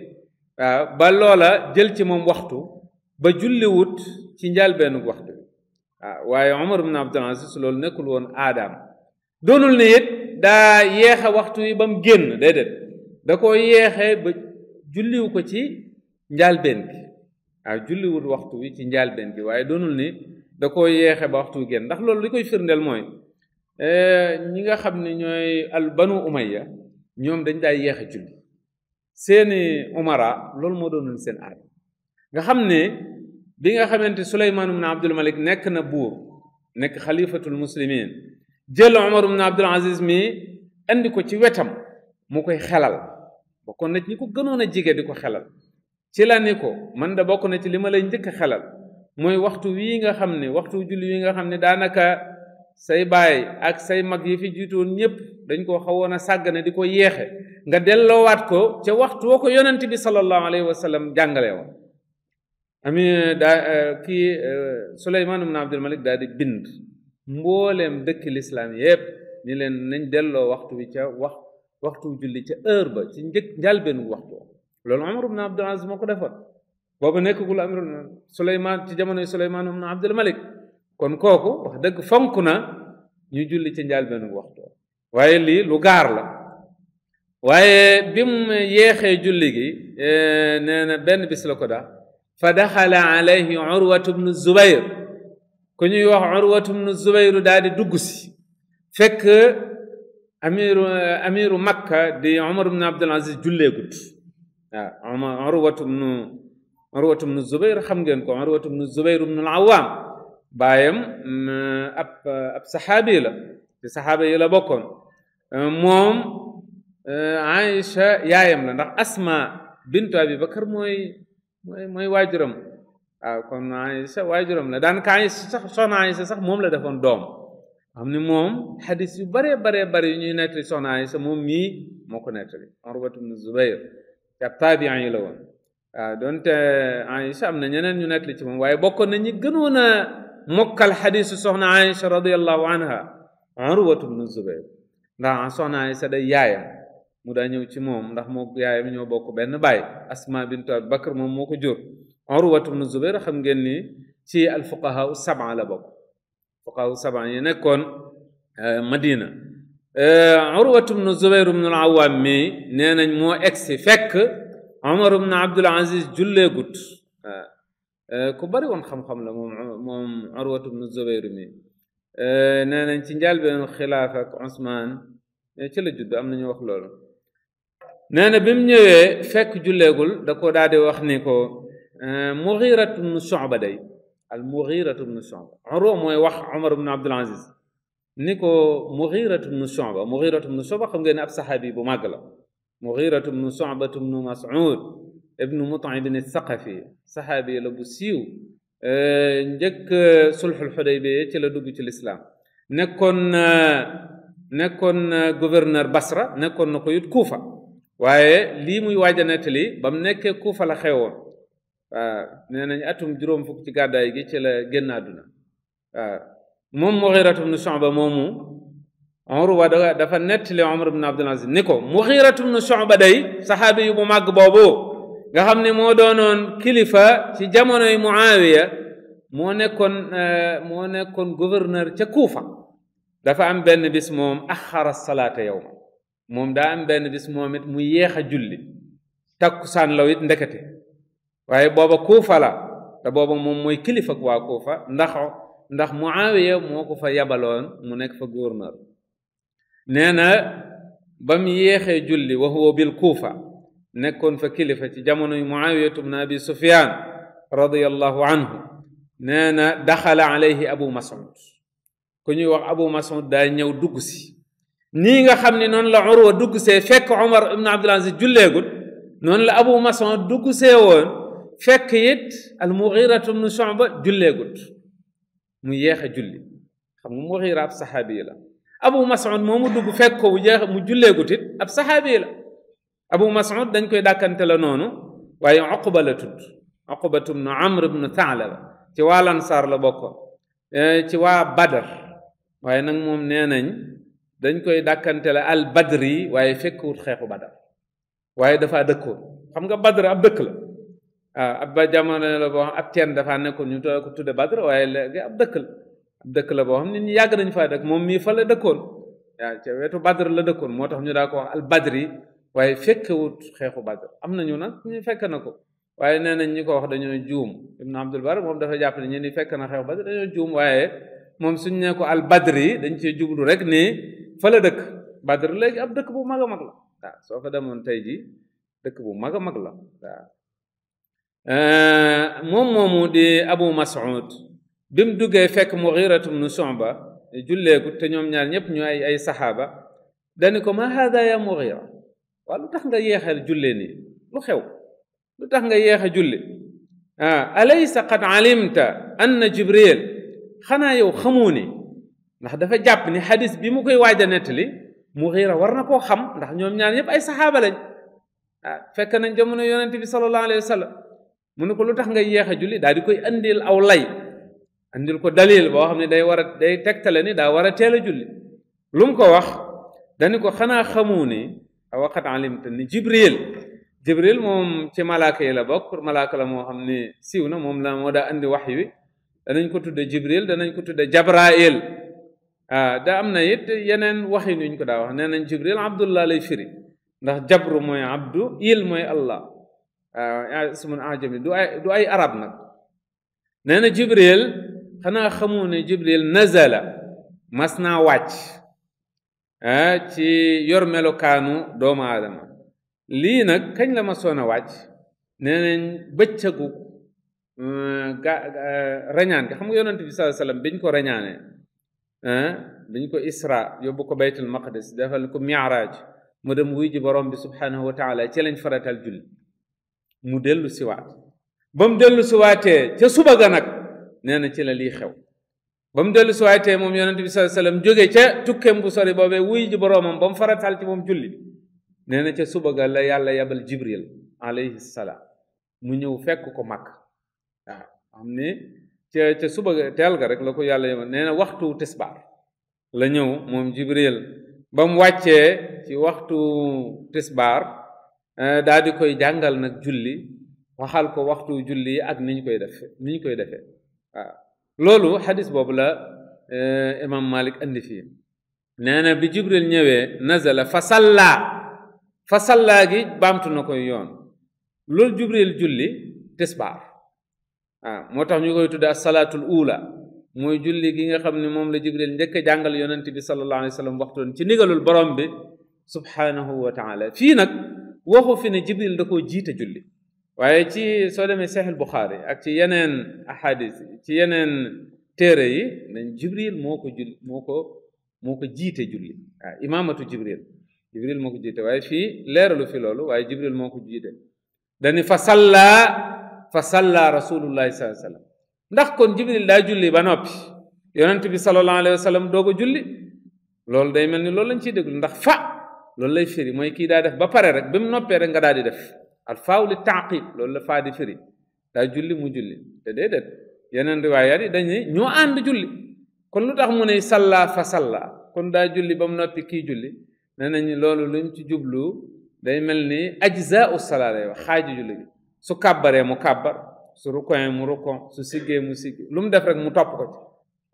waaw ba loola jël ci moom waxtu ba julliwut ci njëlbéenu waxtu waaw waaye Omar ibn Abdul Aziz loolu nekkul woon aadaam doonul ne it daa yeexe waxtu yi ba mu génn déedéet da ko yeexe ba julliwu ko ci njëlbéen gi waaw julliwut waxtu wi ci njëlbéen gi waaye doonul ni da ko yeexe ba waxtu wi génn ndax loolu li koy firndeel mooy ñi nga xam ne ñooy al banu umayya ñoom dañ daa yeexe julli seeni umara loolu moo doonoon seen aada nga xam ne bi nga xamante Suleymaan ibn Abdul Malik nekk na buur nekk xalifatul muslimin jël Omar ibn Abdul Aziz mi andi ko ci wetam mu koy xelal bokkoon na ci ñi ko gënoon a jige di ko xelal ci la ni ko man da bokk na ci li ma lay njëkk a xelal mooy waxtu wii nga xam ne waxtu julli wi nga xam ne daanaka say baay ak say mag yi fi jiitoon ñëpp dañ koo xawoon a sàggane di ko yeexe nga delloowaat ko ca waxtu woo ko yonent bi sallallahu alayhi wa sallam jàngale woon Suleymaan ibn Abdul Malik daal di bind mbooleem dëkki lislaam yépp ni leen nañ delloo waxtu wi ca waxtu julli ca heure ba ci njëlbeenu waxtu loolu Umar ibn Abdul Aziz moo ko defoon boobu nekkagul amir Suleymaan ci jamonoy Suleymaan ibn Abdul Malik kon kooku wax dëgg fonk na ñu julli ci njëlbeenu waxtu waaye lii lu gaar la waaye bi mu yeexee julli gi nee na benn bis la ko daa fa daxala alayhi Urwatu bnu Zubayr ku ñuy wax Urwatu bnu Zubayr daal di dugg si fekk amiru Makka di Umar ibn Abdul Aziz julleegut waaw Urwatu bnu Zubayr xam ngeen ko Urwatu bnu Zubayr ibnu al-Awwam baayam ab saxaabi la ci saxaaba yi la bokkoon moom Aïcha yaayam la ndax Asma bintu Abi Bakar mooy waajuram waaw kon Aïcha waajuram la daan ka Aïcha sax soxna Aïcha sax moom la defoon doom xam ni moom xadis yu baree yu ñuy nettali soxna Aïcha moom mii moo ko nettali Urwatu bnu Zubayr ca taabiin yi la woon waaw donte Aïcha am na ñeneen ñu nettali ci moom waaye bokkoon na ñi gënoon a mokkal xadisu soxna Aïcha radiyallahu anha Urwatu bnu Zubayr ndax soxna Aïcha day yaayam mu daa ñëw ci moom ndax moo yaayam ñoo bokk benn baay Asma bintu Abi Bakr moom moo ko jur Urwatu bnu Zubayr xam ngeen ni ci alfuqahaa sab'a la bokk fuqahaa sab'a yi nekkoon Madina Urwatu bnu Zubayr ibnu al-Awwam mi nee nañ moo egsi fekk Umar ibn Abdul Aziz julleegut ku bari woon xam-xam la moom Urwatu bnu Zubayr mi nee nañ ci njëlbéenu xilaafa ak Usmaan ci la judd am nañu wax loolu nee na bi mu ñëwee fekk julleegul da ko daal di wax ni ko Mughiratu bnu Shu'ba day al Mughiratu bnu Shu'ba Urwa mooy wax Umar ibn Abdul Aziz ni ko Mughiratu bnu Shu'ba xam ngeen ne ab saxaabi bu màgg la Mughiratu bnu Shu'ba bnu Mas'ud ibnu Mut'im as-Saqafi saxaabi la bu siiw njëkk sulxul Xudaybiya ci la dugg ci lislaam nekkoon gouverneur Basra nekkoon na ko it Kuufa waaye lii muy waaj a nettali ba mu nekkee Kuufa la xewoon waaw nee nañ atum 60 ci gàddaay gi ci la génn àdduna waaw moom Mughiratu bnu Shu'ba moomu Urwa dafa nettali Umar ibn Abdul Aziz ni ko Mughiratu bnu Shu'ba day saxaabi yu bu màgg boobu nga xam ne moo doonoon kilifa ci jamonoy Muawiya moo nekkoon gouverneur ca Kuufa dafa am benn bis moom axara salaata yawma moom daa am benn bis moom it mu yéex a julli takkusaan law it ndekete waaye booba Kuufa la te booba moom mooy kilifa waa Kuufa ndax Muawiya moo ko fa yabaloon mu nekk fa gouverneur nee na ba mu yéexee julli wa huwa bil kuufa nekkoon fa kilifa ci jamonoy Muawiyatu bnu Abi Sufyaan radiyallahu anhu nee na daxala alayhi Abu Mas'ud ku ñuy wax Abu Mas'ud daa ñëw dugg si nii nga xam ne noonu la Urwa dugg see fekk Umar ibn Abdul Aziz julleegul noonu la Abu Mas'ud dugg see woon fekk it al-Mughiratu bnu Shu'ba julleegut mu yéex a julli xam nga Mughira ab saxaabi la Abu Mas'ud moomu dugg fekk ko mu julleegut it ab saxaabi la Abu Mas'ud dañ koy dàkkante la noonu waaye Uqba la tudd Uqbatu bnu Amr bnu Tha'laba ci waa Ansaar la bokkoon ci waa Badar waaye nag moom nee nañ dañ koy dàkkante la al badri waaye fekkut xeexu Badar waaye dafa dëkkoon xam nga Badr ab dëkk la ab ba jamono la boo xam ab teen dafa nekkoon ñu ko tudde Badr waaye léegi ab dëkk la boo xam nit ñi yàgg nañ faa dëkk moom mii fa la dëkkoon waaw ca wetu Badr la dëkkoon moo tax ñu daa ko wax al badri waaye fekkewut xeexu Badr am nañu nag ñu fekk na ko waaye nee nañ ñi ko wax dañoo juum Ibn Abdul Bar moom dafa jàpp ne ñu ni fekk na xeexu Badr dañoo juum waaye moom suñ ne ko al badri dañ cee jublu rek ni fa la dëkk Badr léegi ab dëkk bu mag a mag la waaw soo fa demoon tey ji dëkk bu mag a mag la waaw moom moomu di Abu Mas'ud bi mu duggee fekk Mughiratu bnu Shu'ba julleegut te ñoom ñaar ñëpp ñu ay saxaaba dani ko ma hada ya Mughira waaw lu tax nga yéexal jullee nii lu xew lu tax nga yéex a julli alaysa qad alimta anna Jibril xanaa yow xamoo ni ndax dafa jàpp ni xadis bi mu koy waaj a nettali Mughira war na koo xam ndax ñoom ñaar ñëpp ay saxaaba lañ fekk nañ jamono yonent bi sallallahu alayhi wa sallam mu ne ko lu tax nga yéex a julli daal di koy andil aw lay andil ko dalil boo xam ne day tegtale ni daa war a teel a julli lu mu ko wax dani ko xanaa xamu ni waqad alimta ni Jibril moom ci malaaka yi la bokk malaaka la moo xam ne siiw na moom la moo daa andi wax wi danañ ko tudde Jibril danañ ko tudde Jabrail da am na it yeneen waxin yuñ ko daa wax nee nañ Jibril Abdullah lay firi ndax jabru mooy abdu il mooy Allah ismun ajami du ay arab nag nee na Jibril xanaa xamu ne Jibril nazala mas naa wàcc ci yor melokaanu doomu aadama lii nag kañ la ma soon a wàcc nee nañ bëccëgu rañaan nga xam nga yonent bi sallallahu alayhi wasallam biñ ko rañaanee biñ ko isra yóbbu ko baytul maqdis defal ko mi'raj mu dem wuy ji borom bi subhanahu wa taala ci lañ faratal julli mu dellu siwaat ba mu dellu siwaatee ca suba ga nag nee na ci la lii xew ba mu dellu siwaatee moom yonent bi sallallahu alayhi wasallam jóge ca tukkeem bu sori boobee wuy ji boromam ba mu faratal ci moom julli nee na ca suba ga la yàlla yabal Jibril alayhi salaam mu ñëw fekk ko Makka waaw xam ne ca suba ga teel ga rek la ko yàlla yabal nee na waxtu tisbaar la ñëw moom Jibril ba mu wàccee ci waxtu tisbaar daal di koy jàngal nag julli waxal ko waxtu julli ak niñ koy defee waaw loolu xadis boobu la imam Malik andi fii nee na bi Jibril ñëwee nazala fa salla gi baamtu na koy yoon loolu Jibril julli tisbaar waaw moo tax ñu koy tudde as-salaatul ula mooy julli gi nga xam ne moom la Jibril njëkk a jàngal yonent bi sallallahu alayhi wa sallam waxtoon ci ndigalul borom bi subhanahu wa taala fii nag waxu fi ne Jibril da koo jiite julli waaye ci soo demee Sahih Bukhari ak ci yeneen ahadis ci yeneen téere yi nañ Jibril moo ko jiite julli waaw imaamatu Jibril moo ko jiite waaye fii leeralu fi loolu waaye Jibril moo ko jiite dani fa salla rasulullahi sallallahu alayhi wa sallam ndax kon Jibril daa julli ba noppi yonent bi sallallahu alayhi wa sallam doog a julli loolu day mel ni loolu lañ ciy déglu ndax loolu lay firi mooy kii daa def ba pare rek ba mu noppee rek nga daal di def al faaw li taaqib loolu la faa di firi daa julli mu julli te déedéet yeneen riwaayaat yi dañ ne ñoo ànd julli kon lu tax mu ne salla fa salla kon daa julli ba mu noppi kii julli nee nañ loolu luñ ci jublu day mel ni ajzaa'u salaa lay wax xaaju julli gi su kàbbaree mu kàbbar su rukoon mu rukon su siggee mu siggi lu mu def rek mu topp ko ci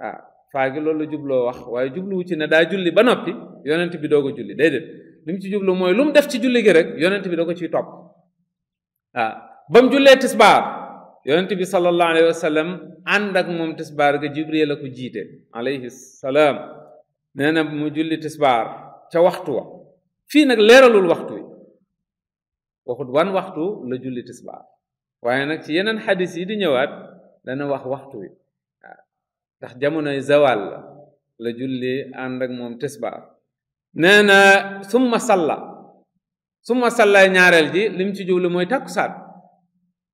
waaw faa gi loolu la jubloo wax waaye jubluwu ci ne daa julli ba noppi yonent bi doog a julli déedéet li mu ci jublu mooy lu mu def ci julli gi rek yonent bi da ko ciy topp waaw ba mu jullee tisbaar yonent bi sallallahu alayhi wa sallam ànd ak moom tisbaar ga Jibril la ko jiite alayhi salaam nee na mu julli tisbaar ca waxtu wa fii nag leeralul waxtu wi waxut wan waxtu la julli tisbaar waaye nag ci yeneen xadis yi di ñëwaat dana wax waxtu wi waaw ndax jamonoy zawal la julli ànd ak moom tisbaar nee na summa salla ñaareel ji lim ci jublu mooy takkusaan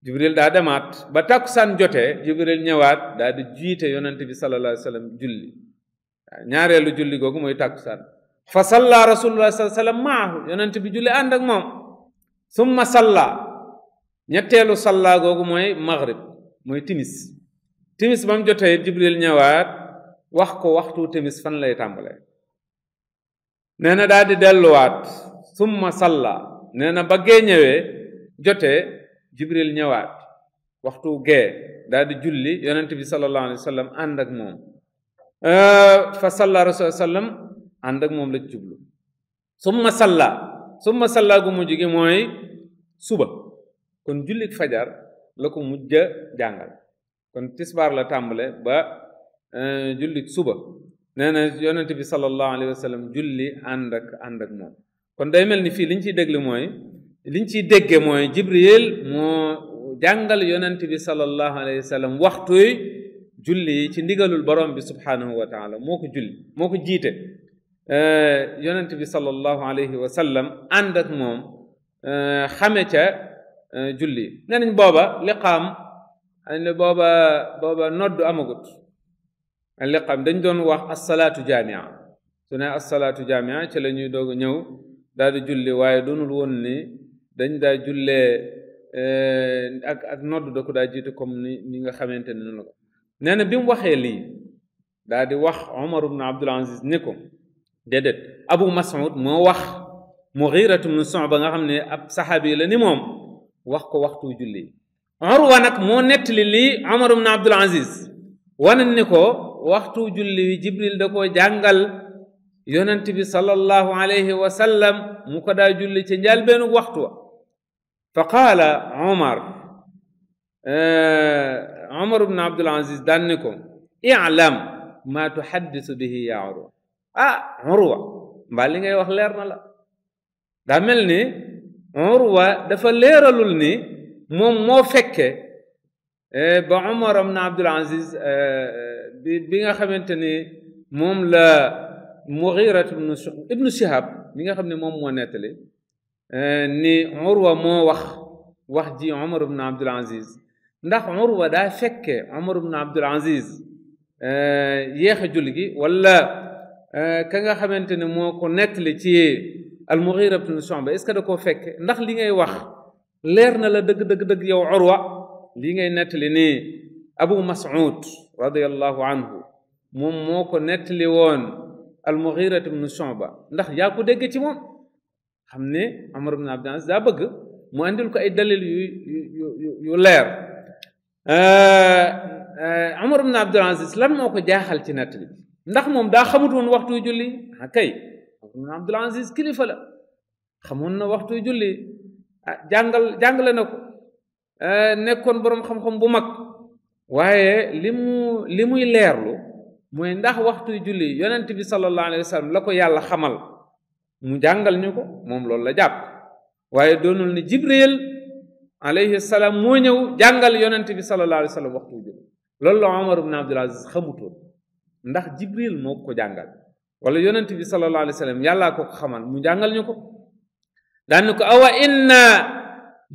jibril daa demaat ba takkusaan jotee jibril ñëwaat daa di jiite yonent bi sallallahu alayhi wa sallam julli waaw ñaareelu julli googu mooy takkusaan fa salla rasulullah sallallahu alayhi wa sallam maahu yonent bi julli ànd ak moom summa salla ñetteelu salla googu mooy maghrib mooy timis ba mu jotee jibril ñëwaat wax ko waxtu timis fan lay tàmbalee nee na daal di delluwaat summa salla nee na ba gee ñëwee jotee jibril ñëwaat waxtu gee daal di julli yonent bi sallallahu alayhi wa sallam ànd ak moom fa salla rasul sallam ànd ak moom la jublu summa salla gu mujj gi mooy suba kon jullik fajar la ko mujj a jàngal kon tisbaar la tàmbale ba jullik suba nee na yonent bi sallallahu alayhi wa sallam julli ànd ak moom kon day mel ni fii liñ ciy dégge mooy jibril moo jàngal yonent bi sallallahu alayhi wa sallam waxtuy julli yi ci ndigalul borom bi subhanahu wa taala moo ko jiite yonent bi sallallahu alayhi wa sallam ànd ak moom xame ca julli nee nañ booba liqaam booba nodd amagut liqaam dañ doon wax assalaatu jamia su ne assalaatu jamia ci la ñuy doog a ñëw daal di julli waaye doonul woon ni dañ daa jullee ak nodd da ko daa jiite comme ni nga xamante ne noonu la ko nee na bi mu waxee lii daal di wax Omar ibn Abdul Aziz ni ko déedéet Abu Mas'ud moo wax Mughiratu ibn Shu'ba nga xam ne ab saxaabi la ni moom wax ko waxtu julli Urwa nag moo nettali lii Omar ibn Abdul Aziz wane ni ko waxtu julli wi Jibril da koo jàngal yonent bi sallallahu alayhi wa sallam mu ko daa julli ci njëlbeenu waxtu wa fa qaala Omar ibn Abdul Aziz daan ni ko i'lam ma tuhaddisu bihi ya Urwa Urwa mbaa li ngay wax leer na la daa mel ni Urwa dafa leeralul ni moom moo fekke ba Omar ibn Abdul Aziz bi nga xamante ni moom la Mughira ibnu Shihab mi nga xam ne moom moo nettali ni Urwa moo wax ji Omar ibn Abdul Aziz ndax Urwa daa fekke Omar ibn Abdul Aziz yéex a julli gi wala ka nga xamante ne moo ko nettali ci al-Mughira ibn Shu'ba est-ce que da koo fekke ndax li ngay wax leer na la dëgg yow Urwa li ngay nettali nii Abu Mas'ud radiyallahu anhu moom moo ko nettali woon al-Mughira ibn Shu'ba ndax yaa ko dégg ci moom xam ne Umar ibn Abdul Aziz daa bëgg mu andil ko ay dalil yu leer Umar ibn Abdul Aziz lan moo ko jaaxal ci nettali ndax moom daa xamut woon waxtu julli kay Umar ibn Abdul Aziz kilifa la xamoon na waxtu julli jàngale na ko nekkoon boroom xam-xam bu mag waaye li muy leerlu mooy ndax waxtu julli yonent bi sallallahu alayhi wa sallam la ko yàlla xamal mu jàngal ñu ko moom loolu la jàpp waaye doonul ni Jibril alayhi salaam moo ñëw jàngal yonent bi sallallahu alayhi wa sallam waxtu julli loolu la Umar ibn Abdul Aziz xamutoon ndax Jibril moo ko jàngal wala yonent bi sallallahu alayhi wa sallam yàllaa ko xamal mu jàngal ñu ko daan ko awa inna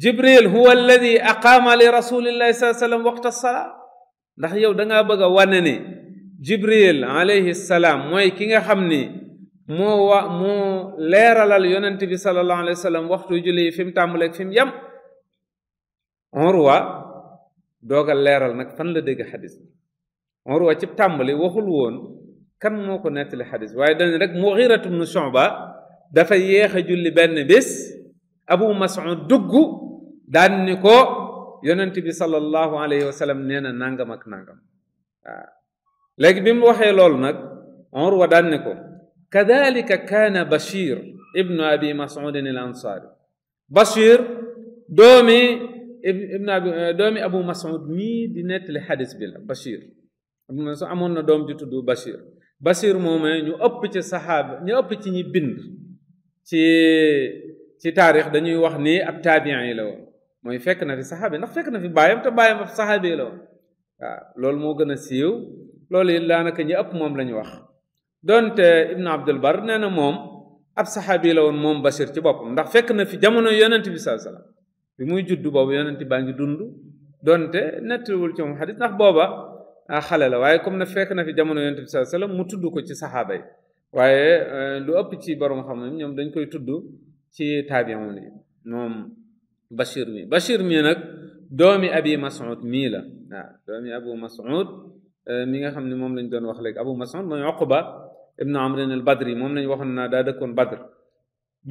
Jibril huwa alladi aqaama li rasulillahi sallallahu alayhi wa sallam waqta salaa ndax yow da ngaa bëgg a wane ne Jibril alayhi salaam mooy ki nga xam ni moo leeralal yonent bi sallallahu alayhi wa sallam waxtu julli fi mu tàmbaleeg fi mu yem Urwa doogal leeral nag fan la dégg xadis bi Urwa ci tàmbali waxul woon kan moo ko nettali xadis waaye dañ rek Mughiratu ibn Shu'ba dafa yéex a julli benn bés Abu Mas'ud dugg daan ni ko yonent bi sallallahu alayhi wa sallam nee na nangam ak nangam waaw léegi bi mu waxee loolu nag Urwa daan ni ko kadhalika kaana Bashir ibnu Abi Mas'ud al-Ansari Bashir doomi Abu Mas'ud mii di nettali xadis bi la Bashir Abu Mas'ud amoon na doom ju tudd Bashir moomee ñu ëpp ci saxaaba ñu ëpp ci ñi bind ci taarix dañuy wax ni ab taabiin yi la woon mooy fekk na fi saxaabi ndax fekk na fi baayam te baayam ab saxaabi la woon waaw loolu moo gën a siiw loolu it daanaka ñi ëpp moom la ñu wax donte Ibn Abdul Bar nee na moom ab saxaabi la woon moom Bashir ci boppam ndax fekk na fi jamono yonent bi sallallahu alayhi wasallam bi muy judd boobu yonent baa ngi dund donte nettiwul ci moom xadis ndax booba xale la waaye comme ne fekk na fi jamono yonent bi sallallahu alayhi wasallam mu tudd ko ci saxaaba yi waaye lu ëpp ci borom xam ne ñoom dañ koy tudd ci taabi'un yi moom Bashir mi nag doomi Abi Mas'ud mii la waaw doomi Abu Mas'ud mi nga xam ne moom lañ doon wax léegi Abu Mas'ud mooy Uqba ibnu Amrin al Badri moom lañ waxoon naa daa dëkkoon Badr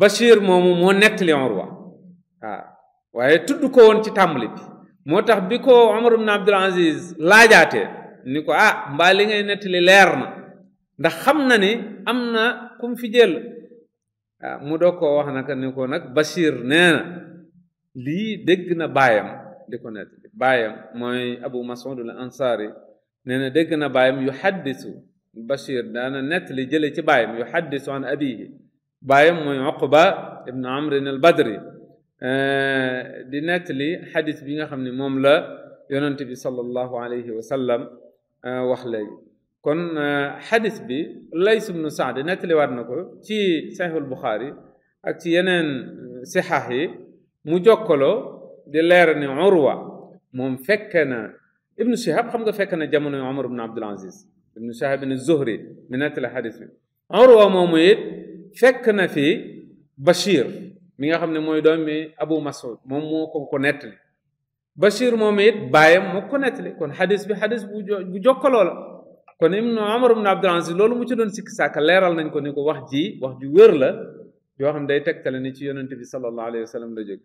Bashir moomu moo nettali Urwa waaw waaye tudd ko woon ci tàmbali bi moo tax bi ko Umar ibn Abdul Aziz laajaatee ni ko mbaa li ngay nettali leer na ndax xam na ni am na kum fi jël mu doo ko wax naka ni ko nag Bashir nee na lii dégg na baayam di ko nettali baayam mooy Abu Mas'ud al Ansari nee na dégg na baayam yuhaddisu Bashir daana nettali jële ci baayam yuhaddisu an abihi baayam mooy Uqba ibn Amr al Badri di nettali xadis bi nga xam ne moom la yonent bi sallallahu alayhi wa sallam wax léegi kon xadis bi Lays ibnu Saad nettali waat na ko ci Sahihul Buxaari ak ci yeneen sixaax yi mu jokkaloo di leer ni Urwa moom fekk na Ibnu Shihab xam nga fekk na jamono Umar ibn Abdul Aziz Ibnu Shihab ibn Zuhri mi nettali xadis bi Urwa moomu it fekk na fi Bashir mi nga xam ne mooy doomi Abu Mas'ud moom moo ko nettali Bashir moom it baayam moo ko nettali kon xadis bi xadis bu jokkaloo la kon Umar ibn Abdul Aziz loolu mu ci doon sikki sàkka leeral nañ ko ni ko wax ju wér la yoo xam ne day tegtale ni ci yonent bi sallallahu alayhi wa sallam la jóg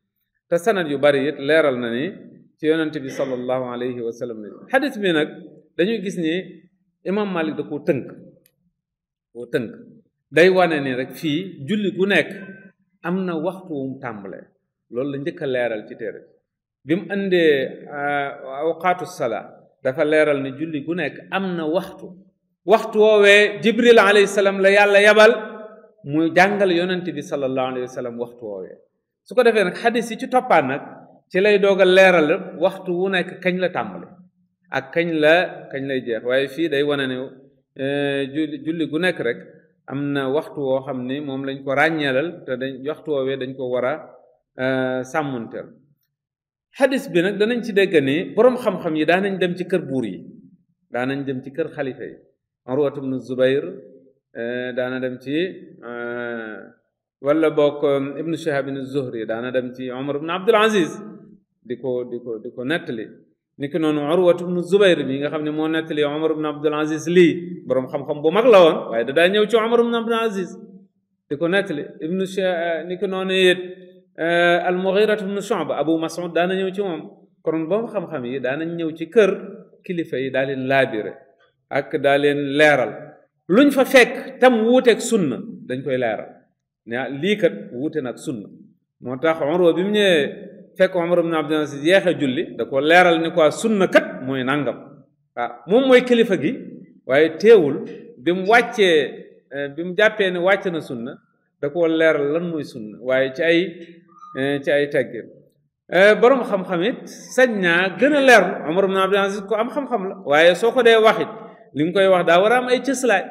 te sanad yu bari it leeral na ni ci yonent bi sallallahu alayhi wa sallam la jóg xadis bi nag dañuy gis ni imam Malik da koo tënk day wane ni rek fii julli gu nekk am na waxtu wu mu tàmbalee loolu la njëkk a leeral ci téere bi mu andee awqaatu salaa dafa leeral ni julli gu nekk am na waxtu woowee Jibril alayhi salaam la yàlla yabal mu jàngal yonent bi sallallahu alayhi wa sallam waxtu woowee su ko defee nag xadis yi ci toppaat nag ci lay doog a leeral waxtu wu nekk kañ la tàmbale ak kañ lay jeex waaye fii day wane ne julli gu nekk rek am na waxtu woo xam ni moom lañ ko ràññeelal te waxtu woowee dañ ko war a sàmmunteel xadis bi nag danañ ci dégg ni boroom xam-xam yi daanañ dem ci kër buur yi daanañ dem ci kër xalifa yi Urwatu ibnu Zubayr daana dem ci wala bokk Ibnu Shihab ibnu Zuhri daana dem ci Umar ibnu Abdul Aziz di ko nettali ni ki noonu Urwatu ibnu Zubayr mi nga xam ne moo nettali Umar ibnu Abdul Aziz lii boroom xam-xam bu mag la woon waaye daa ñëw ci Umar ibnu Abdul Aziz di ko nettali ni ki noonu it al-Mughira ibnu Shu'ba Abu Mas'ud daana ñëw ci moom kon boroom xam-xam yi daanañ ñëw ci kër kilifa yi daa leen laabire ak daa leen leeral luñ fa fekk tam wuuteeg sunna dañ koy leeral ne lii kat wuute nag sunna moo tax Urwa bi mu ñëwee fekk Umar ibn Abdul Aziz yeexe julli da ko leeral ni quoi sunna kat mooy nangam moom mooy kilifa gi waaye teewul bi mu jàppee ne wàcc na sunna da ko leeral lan mooy sunna waaye ci ay teggin borom xam-xam it sañ naa gën a leer Umar ibn Abdul Aziz ko am xam-xam la waaye soo ko dee waxit li mu koy wax daa war a am ay cëslaay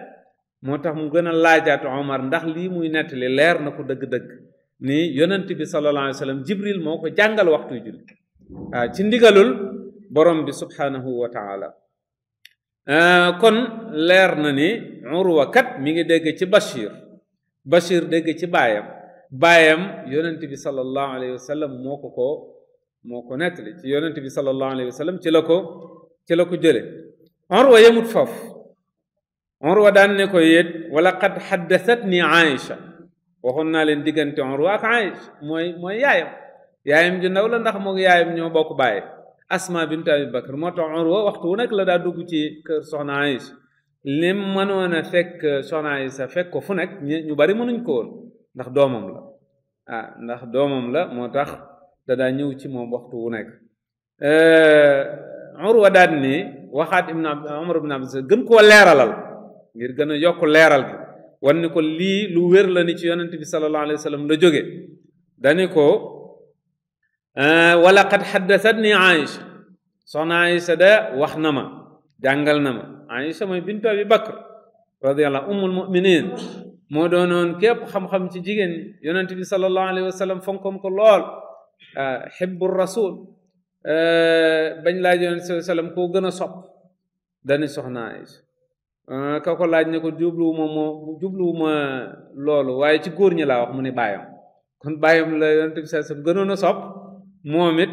moo tax mu gën a laajaat Omar ndax lii muy nettali leer na ko dëgg-dëgg ni yonent bi sallallahu alayhi wa sallam Jibril moo ko jàngal waxtu julli ci ndigalul borom bi subhanahu wa taala kon leer na ni Urwa kat mi ngi dégg ci Bashir dégg ci baayam yonent bi sallallahu alayhi wa sallam moo ko nettali ci yonent bi sallallahu alayhi wa sallam ci la ko jële Urwa yemut foofu Urwa daan ne ko yéet wala qad xaddasatni Aïcha waxoon naa leen diggante Urwa ak Aïcha mooy yaayam ju ndaw la ndax moog yaayam ñoo bokk baay Asma bint Abi Bakr moo tax Urwa waxtu wu nekk la daa dugg ci kër soxna Aïcha lim mënoon a fekk soxna Aïcha fekk ko fu nekk ñu bari mënuñ ko woon ndax doomam la moo tax da daa ñëw ci moom waxtu wu nekk Urwa daan ni waxaat Umar ibn Abdul Aziz gën koo leeralal ngir gën a yokk leeral gi wan ni ko lii lu wér la ni ci yonent bi sallallahu alayhi wa sallam la jóge dani ko wala qad xaddasatni Aïcha soxna Aïcha da wax na ma jàngal na ma Aïcha mooy bintu Abi Bakr radiyallahu ummul muminin moo doonoon képp xam-xam ci jigéen ñi yonent bi sallallahu alayhi wa sallam fonkoon ko lool xibbu rasul bañ laaj yonent sallallahu alayhi wa sallam koo gën a sopp dani soxna Aïcha ka ko laaj ne ko jubluwuma loolu waaye ci góor ñi laa wax mu ne baayam kon baayam la yonent bi sallallahu alayhi wa sallam gënoon a sopp moom it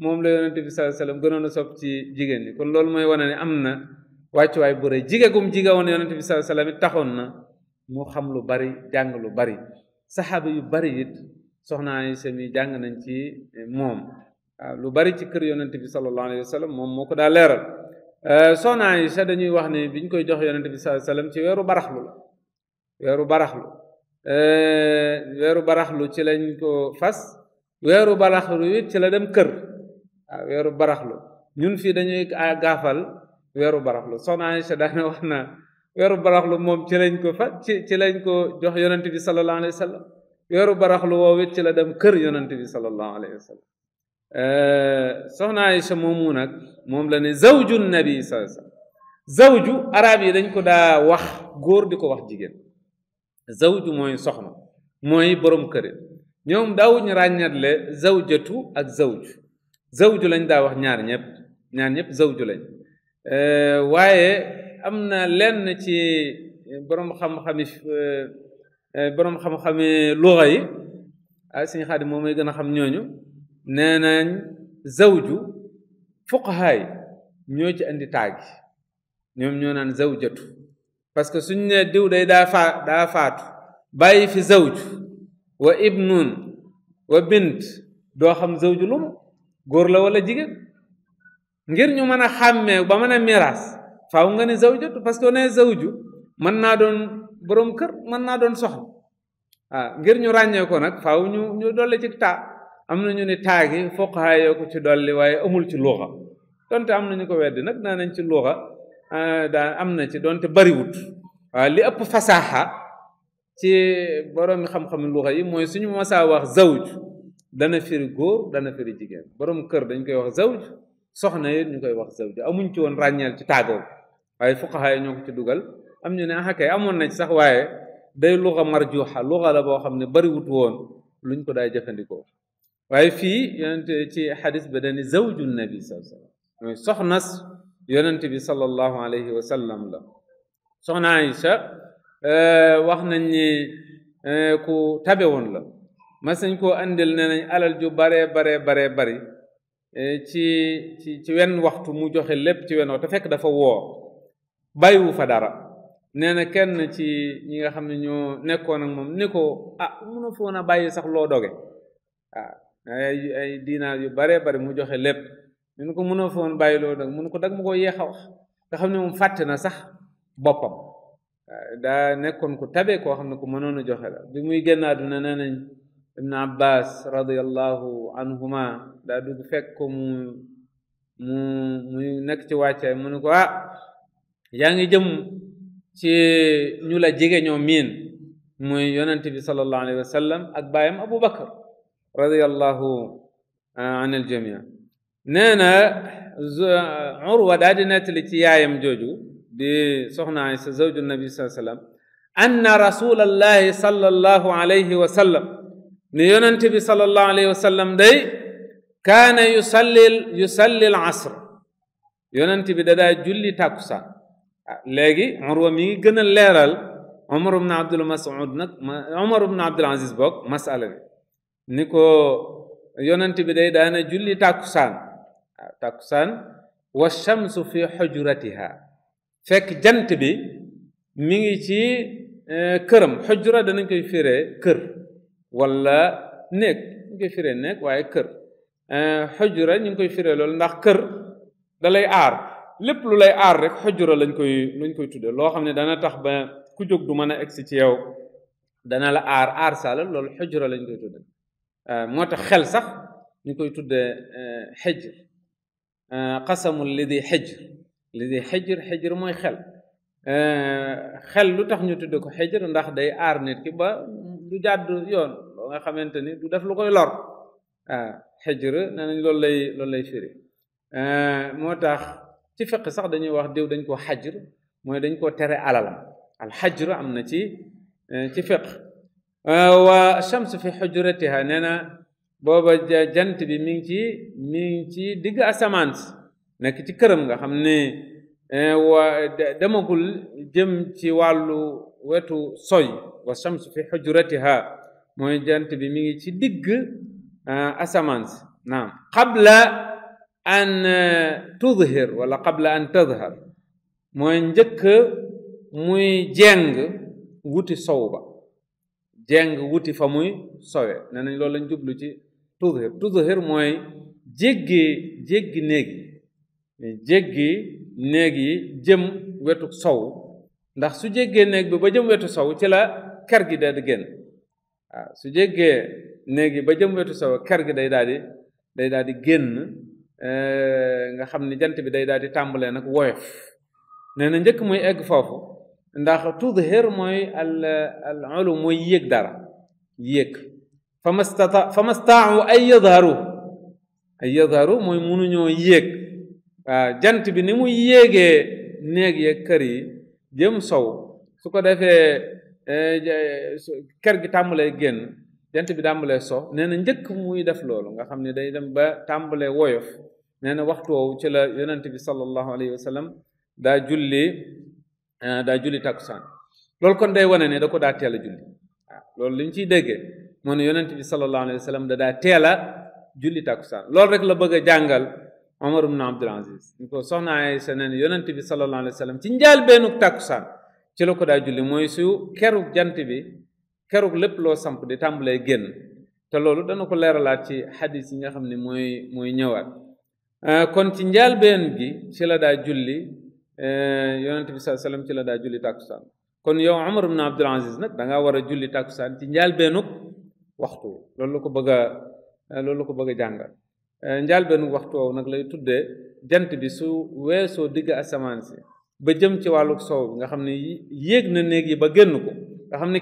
moom la yonent bi sallallahu alayhi wa sallam gënoon a sopp ci jigéen ñi kon loolu mooy wane ne am na wàccuwaay bu rëy jigegum jige woon yonent bi sallallahu alayhi wa sallam it taxoon na mu xam lu bari jàng lu bari saxaaba yu bari it soxna Aysa mi jàng nañ ci moom waaw lu bari ci kër yonent bi sallallahu alayhi wa sallam moom moo ko daa leeral soxna Aysa dañuy wax ne biñ koy jox yonent bi sallallahu alayhi wa sallam ci weeru baraxlu la weeru baraxlu ci lañ ko fas weeru baraxlu it ci la dem kër waaw weeru baraxlu ñun fii dañuy gaafal weeru baraxlu soxna Aysa daana wax na weeru baraxlu moom ci lañ ko ci lañ ko jox yonent bi sallallahu alayhi wa sallam weeru baraxlu woowu it ci la dem kër yonent bi sallallahu alayhi wa sallam soxna Aysa moomu nag moom la ne zawju nabi sallallahu alayhi wa sallam zawju arab yi dañ ko daa wax góor di ko wax jigéen zawju mooy soxna mooy borom kër ñoom daawuñu ràññatle zawjatu ak zawju lañ daa wax ñaar ñëpp zawju lañ waaye am na lenn ci borom xam-xami luga yi Sëñ Xaadim moom may gën a xam ñooñu nee nañ zawju fuqahaa yi ñoo ci andi taagi ñoom ñoo naan zawjatu parce que suñ ne diw day daa faatu bàyyi fi zawju wa ibnun wa bint doo xam zawju lu mu góor la wala jigéen ngir ñu mën a xàmmee ba mën a miraas faaw nga ne zawjatu parce que ne zawju mën naa doon borom kër mën naa doon soxna ngir ñu ràññee ko nag faaw ñu dolli ci taa am na ñu ne taagi fuqahaa yoo ko ci dolli waaye amul ci luxa donte am na ñu ko weddi nag naa nañ ci luxa daa am na ci donte bariwut waaw li ëpp fasaaxa ci borom xam-xam luxa yi mooy suñu masaa wax zawj dana firi góor dana firi jigéen borom kër dañ koy wax zawj soxna yi ñu koy wax zawj amuñ ci woon ràññeel ci taagoo waaye fuqahaa yi ñoo ko ci dugal am ñu ne kay amoon na ci sax waaye day luxa marjuxa luxa la boo xam ne bariwut woon luñ ko daay jëfandikoo waaye fii yonent ci xadis ba dani zawju nabi sallallahu alayhi wa sallam mooy soxnas yonent bi sallallahu alayhi wa sallam la soxna Aïcha wax nañ ni ku tabe woon la mas nañ koo andil ne nañ alal ju bari ci wenn waxtu mu joxe lépp ci wenn waxtu te fekk dafa woor bàyyiwu fa dara nee na kenn ci ñi nga xam ne ñoo nekkoon ak moom ni ko mun a foon a bàyyi sax loo doge ay dinaar yu bari mu joxe lépp ñu ko mun a foon bàyyi loo doge mun ko dag ma ko yeex a wax nga xam ne moom fàtte na sax boppam daa nekkoon ku tabe koo xam ne ku mënoon a joxe la bi muy génn àdduna nee nañ ibn abbas radiyallahu anhuma daa dugg fekk ko muy nekk ci wàccaay mu ne ko yaa ngi jëm ci ñu la jege ñoo miin muy yonent bi sallallahu alayhi wa sallam ak baayam Abu Bakar radiyallahu an al jamia nee na Urwa daa di nettali ci yaayam jooju di soxna Aysa zawju nabi sallallahu alayhi wa sallam anna rasulallahi sallallahu alayhi wa sallam ni yonent bi sallallahu alayhi wa sallam day kaana yusalli al asr yonent bi dadaa julli tàkkusaan léegi Urwa mi ngi gën a leeral Umar ibn Abdul Aziz bokk masala bi ni ko yonent bi day daana julli tàkkusaan wa shamsu fi xujratiha fekk jant bi mi ngi ci këram xujra danañ koy firee kër wala néeg ñu koy firee néeg waaye kër xujra ñu ngi koy firee loolu ndax kër da lay aar lépp lu lay aar rek xujra lañ koy tudde loo xam ne dana tax ba ku jóg du mën a egsi ci yow dana la aar sala loolu xujra lañ koy tudde moo tax xel sax ñu koy tudde xijr qasamul li di xijr mooy xel xel lu tax ñu tudd ko xijr ndax day aar nit ki ba du jàdd yoon loo nga xamante ni du def lu koy lor xijr nee nañ loolu lay firi moo tax ci fiq sax dañuy wax diw dañ koo xajr mooy dañ koo tere alalam al xajr am na ci fiq wa shams fi xujratiha nee na booba jant bi mi ngi ci digg asamaan si nekk ci këram nga xam ne demagul jëm ci wàllu wetu soy wa shams fi xujratiha mooy jant bi mi ngi ci digg asamaan si naam qabla an tudhir wala qabla an tadhar mooy njëkk muy jeng wuti sow ba jeng wuti fa muy sowe nee nañ loolu lañ jublu ci tudhir mooy jéggi néeg yi jëm wetu sow ndax su jéggee néeg bi ba jëm wetu sow ci la ker gi daal di génn waaw su jéggee néeg yi ba jëm wetu sow ker gi day daal di génn nga xam ni jant bi day daal di tàmbalee nag woyof nee na njëkk muy egg foofu ndax tudhir mooy al ulu mooy yéeg dara yéeg fa mastaau ay yadharu mooy munuñoo yéeg waaw jant bi ni muy yéegee néeg yeeg kër yi jëm sow su ko defee kër gi tàmbalee génn jant bi tàmbalee so nee na njëkk muy def loolu nga xam ne day dem ba tàmbalee woyof nee na waxtu woowu ci la yonent bi sallallahu alayhi wa sallam daa julli takkusaan loolu kon day wane ne da ko daa teel a julli waaw loolu li ñu ciy déggee moo ne yonent bi sallallahu alayhi wa sallam da daa teel a julli takkusaan loolu rek la bëgg a jàngal Omar ibn Abdul Aziz ñu ko soxna Aysa ne yonent bi sallallahu alayhi wa sallam ci njaal beenuk takkusaan ci la ko daa julli mooy su keruk jant bi keruk lépp loo samp di tàmbalee génn te loolu dana ko leeralaat ci xadis yi nga xam ne mooy ñëwaat kon ci njaal been gi ci la daa julli yonent bi sallallahu alayhi wa sallam ci la daa julli takkusaan kon yow Omar ibn Abdul Aziz nag da ngaa war a julli takkusaan ci njaal beenuk waxtu loolu la ko bëgg a jàngal njaal beenuk waxtu woowu nag lay tuddee jant bi su weesoo digg asamaan si ba jëm ci wàllu sow bi nga xam ne yéeg na néeg yi ba génn ko nga xam ne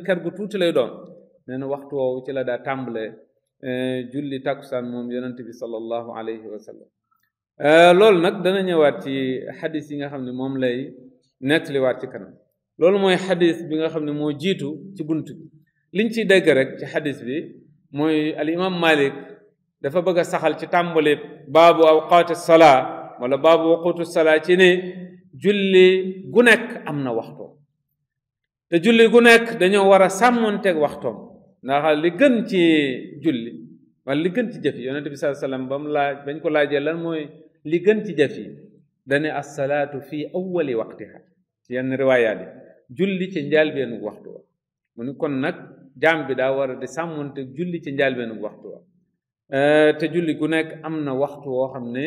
ker gu tuuti lay doon nee na waxtu woowu ci la daa tàmbalee julli takkusaan moom yonent bi sallallahu alayhi wa sallam loolu nag dana ñëwaat ci xadis yi nga xam ne moom lay nettaliwaat ci kanam loolu mooy xadis bi nga xam ne moo jiitu ci bunt bi liñ ciy dégg rek ci xadis bi mooy al imam Malik dafa bëgg a saxal ci tàmbali baabu awqaati salaa wala baabu waqutu salaa ci ne julli gu nekk am na waxtoom te julli gu nekk dañoo war a sàmmonteeg waxtoom ndax li gën ci julli wala li gën ci jëf yi yonente bi sallallahu alayhi wasallam ba mu laaj bañ ko laajee lan mooy li gën ci jëf yi dane assalaatu fi awwali waqtiha ci yenn riwaayaat yi julli ci njaalbeenu waxtu wa mu ni kon nag jaam bi daa war a di sàmmonteeg julli ci njaalbeenu waxtu wa te julli gu nekk am na waxtu woo xam ne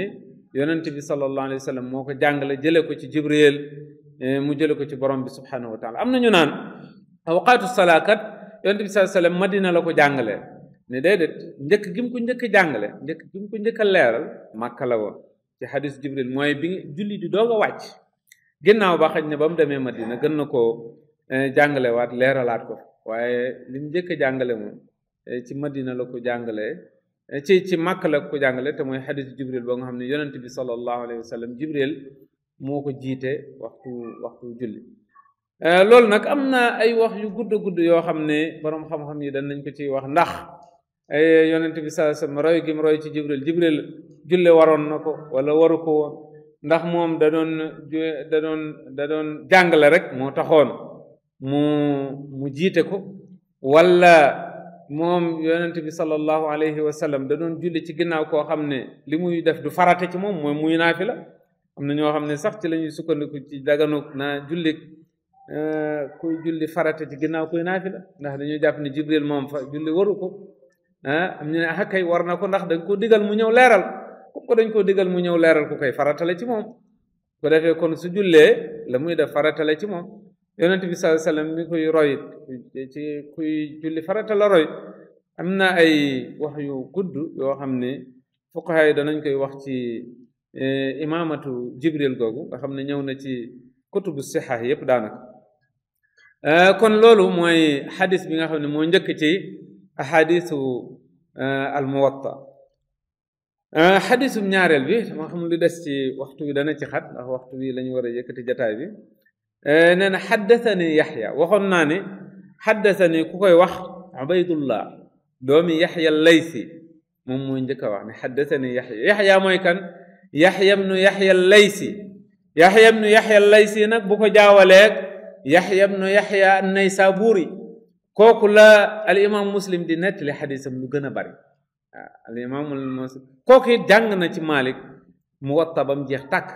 yonente bi sallallahu alayhi wa sallam moo ko jàngale jële ko ci Jibril mu jële ko ci borom bi subhanahu wa taala am na ñu naan awqaatu salaakat yonente bi sallallahu alayhi wa sallam Madina la ko jàngalee ne déedéet njëkk gi mu ko njëkk jàngale njëkk gi mu ko njëkk a leeral Màkka la woon ci xadis Jibril mooy bi julli di doog a wàcc ginnaaw ba xaj ne ba mu demee Madina gën na koo jàngale waat leeralaat ko waaye li mu njëkk a jàngale moom ci Madina la ko jàngalee ci Màkka la ko jàngale te mooy xadis Jibril boo nga xam ne yonent bi sallallahu alayhi wa sallam Jibril moo ko jiite waxtu julli loolu nag am na ay wax yu gudd yoo xam ne boroom xam-xam yi dañ nañ ko ci wax ndax yonent bi sallallahu alayhi wa sallam roy gi mu roy ci Jibril julle waroon na ko wala waru ko woon ndax moom da doon jàngale rek moo taxoon mu jiite ko wala moom yonent bi sallallahu alayhi wa sallam da doon julli ci ginnaaw koo xam ne li muy def du farate ci moom mooy muy naafila am na ñoo xam ne sax ci la ñuy sukkandiku ci daganuk naa kuy julli farate ci ginnaaw kuy naafila ndax dañuy jàpp ne Jibril moom fa julli waru ko am ñu ne kay war na ko ndax dañ ko digal mu ñëw leeral ko dañ ko digal mu ñëw leeral ku koy faratale ci moom ko defee kon su jullee la muy def faratale ci moom yonent bi sallallahu alayhi wasallam mi koy roy ci kuy julli farata la roy am na ay wax yu gudd yoo xam ne fuqaha yi danañ koy wax ci imaamatu Jibril googu nga xam ne ñëw na ci kutubu sixa yépp daanaka kon loolu mooy xadis bi nga xam ne moo njëkk ci ahadisu al muwatta xadisu ñaareel bi dama xam lu des ci waxtu bi dana ci xat ndax waxtu bi lañu war a yëkkati jataay bi nee na xaddasani yaxya waxoon naa ne xaddasani ku koy wax ubaydullah doomi yaxya laysi moom mooy njëkk a wax ne xaddasani yaxya mooy kan yaxya ibnu yaxya laysi yaxya ibnu yaxya laysi nag bu ko jaawaleeg yaxya ibnu yaxya an-naysaburi kooku la al imam muslim di nettali xadisam lu gën a bari al imam muslim kooku it jàng na ci Malik Muwatta bam jeex tàkk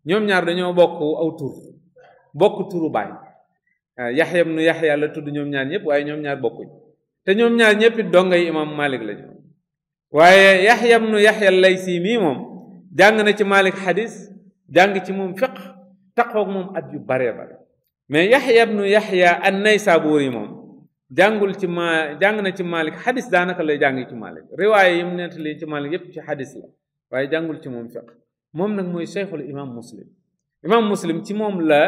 ñoom ñaar dañoo bokk aw tur bokk turu baay yaxya ibnu yaxya la tudd ñoom ñaar ñëpp waaye ñoom ñaar bokkuñ te ñoom ñaar ñëpp it dongay imam Malik lañu waaye yaxya ibnu yaxya laysi mii moom jàng na ci Malik xadis jàng ci moom fiq taqoog moom at yu baree bare mais yaxya ibnu yaxya an-naysaburi moom jàngul ci jàng na ci Malik xadis daanaka lay jàng ci Malik riwaaye yi mu nettali ci Malik yépp ci xadis la waaye jàngul ci moom fiq moom nag mooy cheikhul imam muslim ci moom la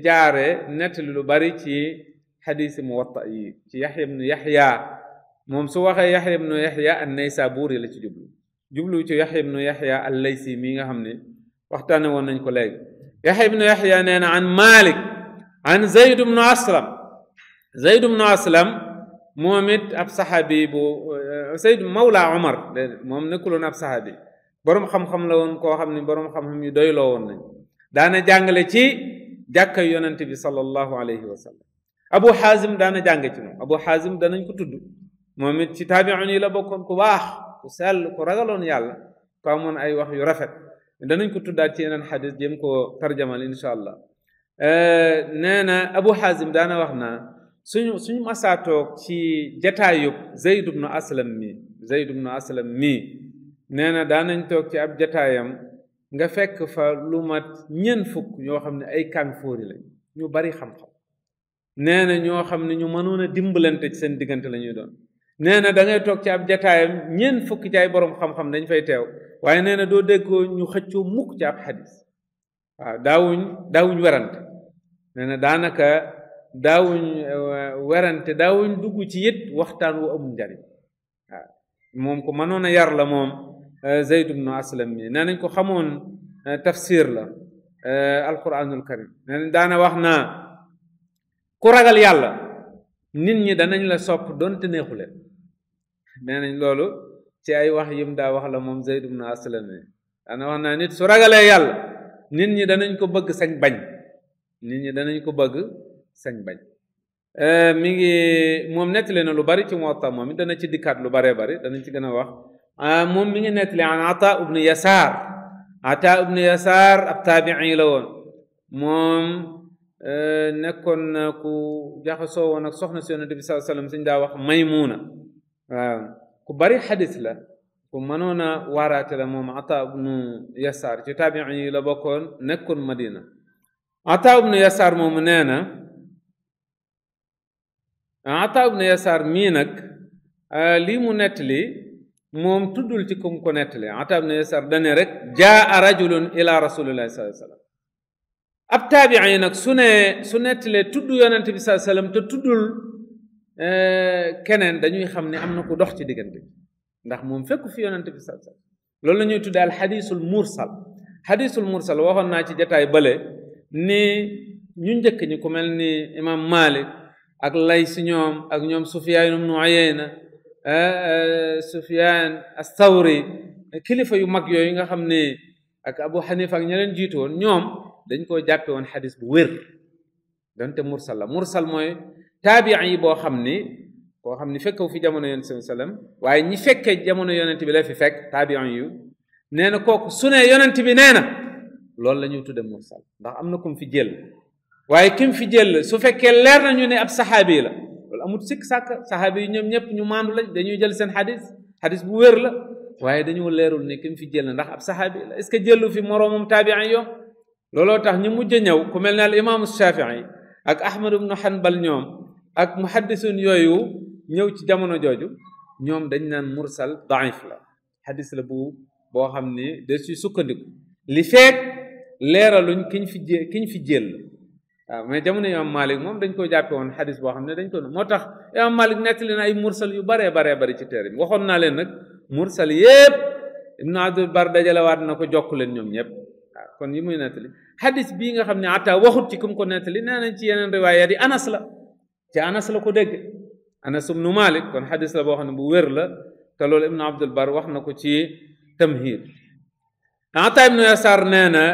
jaare nettali lu bari ci xadisi muwatta yi ci yaxya ibnu yaxya moom su waxee yaxya ibnu yaxya an-naysaburi la ci jublu ci yaxya ibnu yaxya al-laysi mi nga xam ne waxtaane woon nañ ko léegi yaxya ibnu yaxya nee na an Malik an Zayd ibnu Aslam moom it ab saxaabi bu Zayd mawla Umar moom nekkuloon ab saxaabi boroom xam-xam la woon koo xam ne boroom xam-xam yu doyloo woon nañ daana jàngale ci jàkka yonent bi sallallahu alayhi wa sallam Abu Xaazim daana jànge ci moom Abu Xaazim danañ ko tudd moom it ci taabi'un yi la bokkoon ku baax ku sell ku ragaloon yàlla ko amoon ay wax yu rafet danañ ko tuddaat ci yeneen xadis jëm koo tarjamal insha allah nee na Abu Xaazim daana wax naa suñu masaa toog ci jataayub Zayd ibnu Aslam mi nee na daanañ toog ci ab jataayam nga fekk fa lu mat ñeent fukk ñoo xam ne ay kàng fóori lañ ñu bari xam-xam nee na ñoo xam ne ñu mënoon a dimbalante ci seen diggante la ñuy doon nee na da ngay toog ci ab jataayam ñeent fukk ci ay borom xam-xam dañ fay teew waaye nee na doo déggoo ñu xëccoo mukk ci ab xadis waaw daawuñ werante nee na daanaka daawuñ werante daawuñ dugg ci it waxtaan wu amul njariñ waaw moom ko mënoon a yar la moom Zayd ibnu Aslam mi nee nañ ko xamoon tafsir la alquranul karim nee nañ daana wax naa ku ragal yàlla nit ñi danañ la sopp doonte neexu leen nee nañ loolu ci ay wax yim daa wax la moom Zayd ibnu Aslam mi daana wax naa nit su ragalee yàlla nit ñi danañ ko bëgg sañ bañ mi ngi moom nettali na lu bari ci Muwatta moom it dana ci dikkaat lu baree bari danañ ci gën a wax moom mi ngi nettali an Ata ibnu Yasaar ab taabi'i la woon moom nekkoon na ku jaxasoo woon ak soxna si Yonent bi sallallahu alayhi wasallam suñ daa wax Maymuna waaw ku bari xadis la ku mënoon a waaraate la moom Ata ibnu Yasaar ci taabi'i la bokkoon nekkoon Madina Ata ibnu Yasaar moomu nee na Ata ibnu Yasaar mii nag lii mu nettali moom tuddul ci kum ko nettali Ata ibnu Yasaar dane rek jaa rajulun ila rasulillahi sallallahu alayhi wasallam ab taabi'i nag su nettalee tudd yonent bi sallallahu alayhi wasallam te tuddul keneen dañuy xam ne am na ku dox ci diggante ndax moom fekku fi yonent bi sallallahu alayhi wasallam loolu la ñuy tuddee al xadisul mursal waxoon naa ci jataay bële ni ñu njëkk ñi ku mel ni imam Malik ak Lays ñoom ak ñoom Sufyaan ibnu Uyayna Sufyaan as-Sawri kilifa yu mag yooyu nga xam ne ak Abu Hanifa ak ña leen jiitu woon ñoom dañ koo jàppe woon xadis bu wér donte mursal la mursal mooy taabi'i yi koo xam ni fekkewu fi jamono yonent sallallahu alayhi wasallam waaye ñi fekkee jamono yonent bi la fi fekk taabi'i yu nee na kooku su ne yonent bi nee na loolu la ñuy tudde mursal ndax am na kum fi jël waaye kim fi jël su fekkee leer nañu ne ab saxaabi la loolu amul sikk sàkk saxaabi yi ñoom ñëpp ñu maandu lañ dañuy jël seen xadis bu wér la waaye dañoo leerul ne kim fi jël ndax ab saxaabi la est-ce que jëlu fi moroomum taabi'i yoom looloo tax ñu mujj ñëw ku mel ne al imaamu Shaafi'i ak Ahmad ibnu Hanbal ñoom ak muhaddisun yooyu ñëw ci jamono jooju ñoom dañ naan mursal daif la xadis la boo xam ni da ci sukkandiku li feek leeraluñ kiñ fi jël waaw mais jamono imam Malik moom dañ ko jàppe woon xadis boo xam ne dañ ko moo tax imam Malik nettali na ay mursal yu baree bari ci téere bi waxoon naa leen nag mursal yépp Ibnu Abdul Bar dajalewaat na ko jokk leen ñoom ñëpp waaw kon yi muy nettali xadis bii nga xam ne ata waxut ci kum ko nettali nee nañ ci yeneen riwaayaat yi Anas la ko dégg Anas ibnu Malik kon xadis la boo xam ne bu wér la te loolu Ibnu Abdul Bar wax na ko ci Tamhiid Ata ibnu Yasaar nee na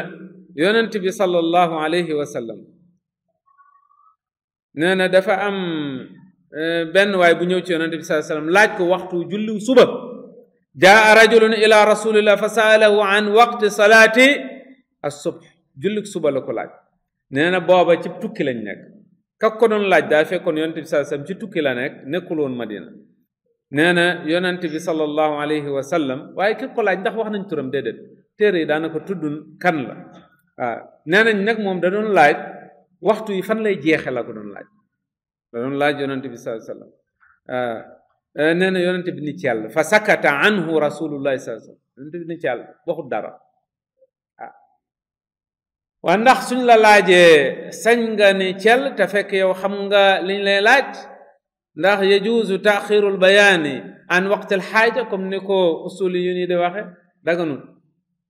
yonent bi sallallahu alayhi wa sallam nee na dafa am benn waay bu ñëw ci yonent bi sallallahu alayhi wa sallam laaj ko waxtu julli suba jaa rajulun ila rasulillah fa saalahu an waqti salaati as-subh julli suba la ko laaj nee na booba ci tukki lañ nekk kak ko doon laaj daa fekkoon yonent bi sallallahu alayhi wa sallam ci tukki la nekk nekkul woon Madina nee na yonent bi sallallahu alayhi wa sallam waaye ki ko laaj ndax wax nañ turam déedéet téere yi daanaka tudd kan la waaw nee nañ nag moom da doon laaj waxtu yi fan lay jeexe la ko doon laaj da doon laaj yonent bi sallallahu alayhi wa sallam nee na yonent bi ni ci yàlla fa sakata anhu rasulullahi sallallahu alayhi wa sallam yonent bi ni ci yàlla waxut dara waa ndax suñ la laajee sañ nga ni cell te fekk yow xam nga liñ lay laaj ndax yajuuzu taaxirul bayaani an waqtil xaaja comme ni ko usuli yu ni di waxe daganul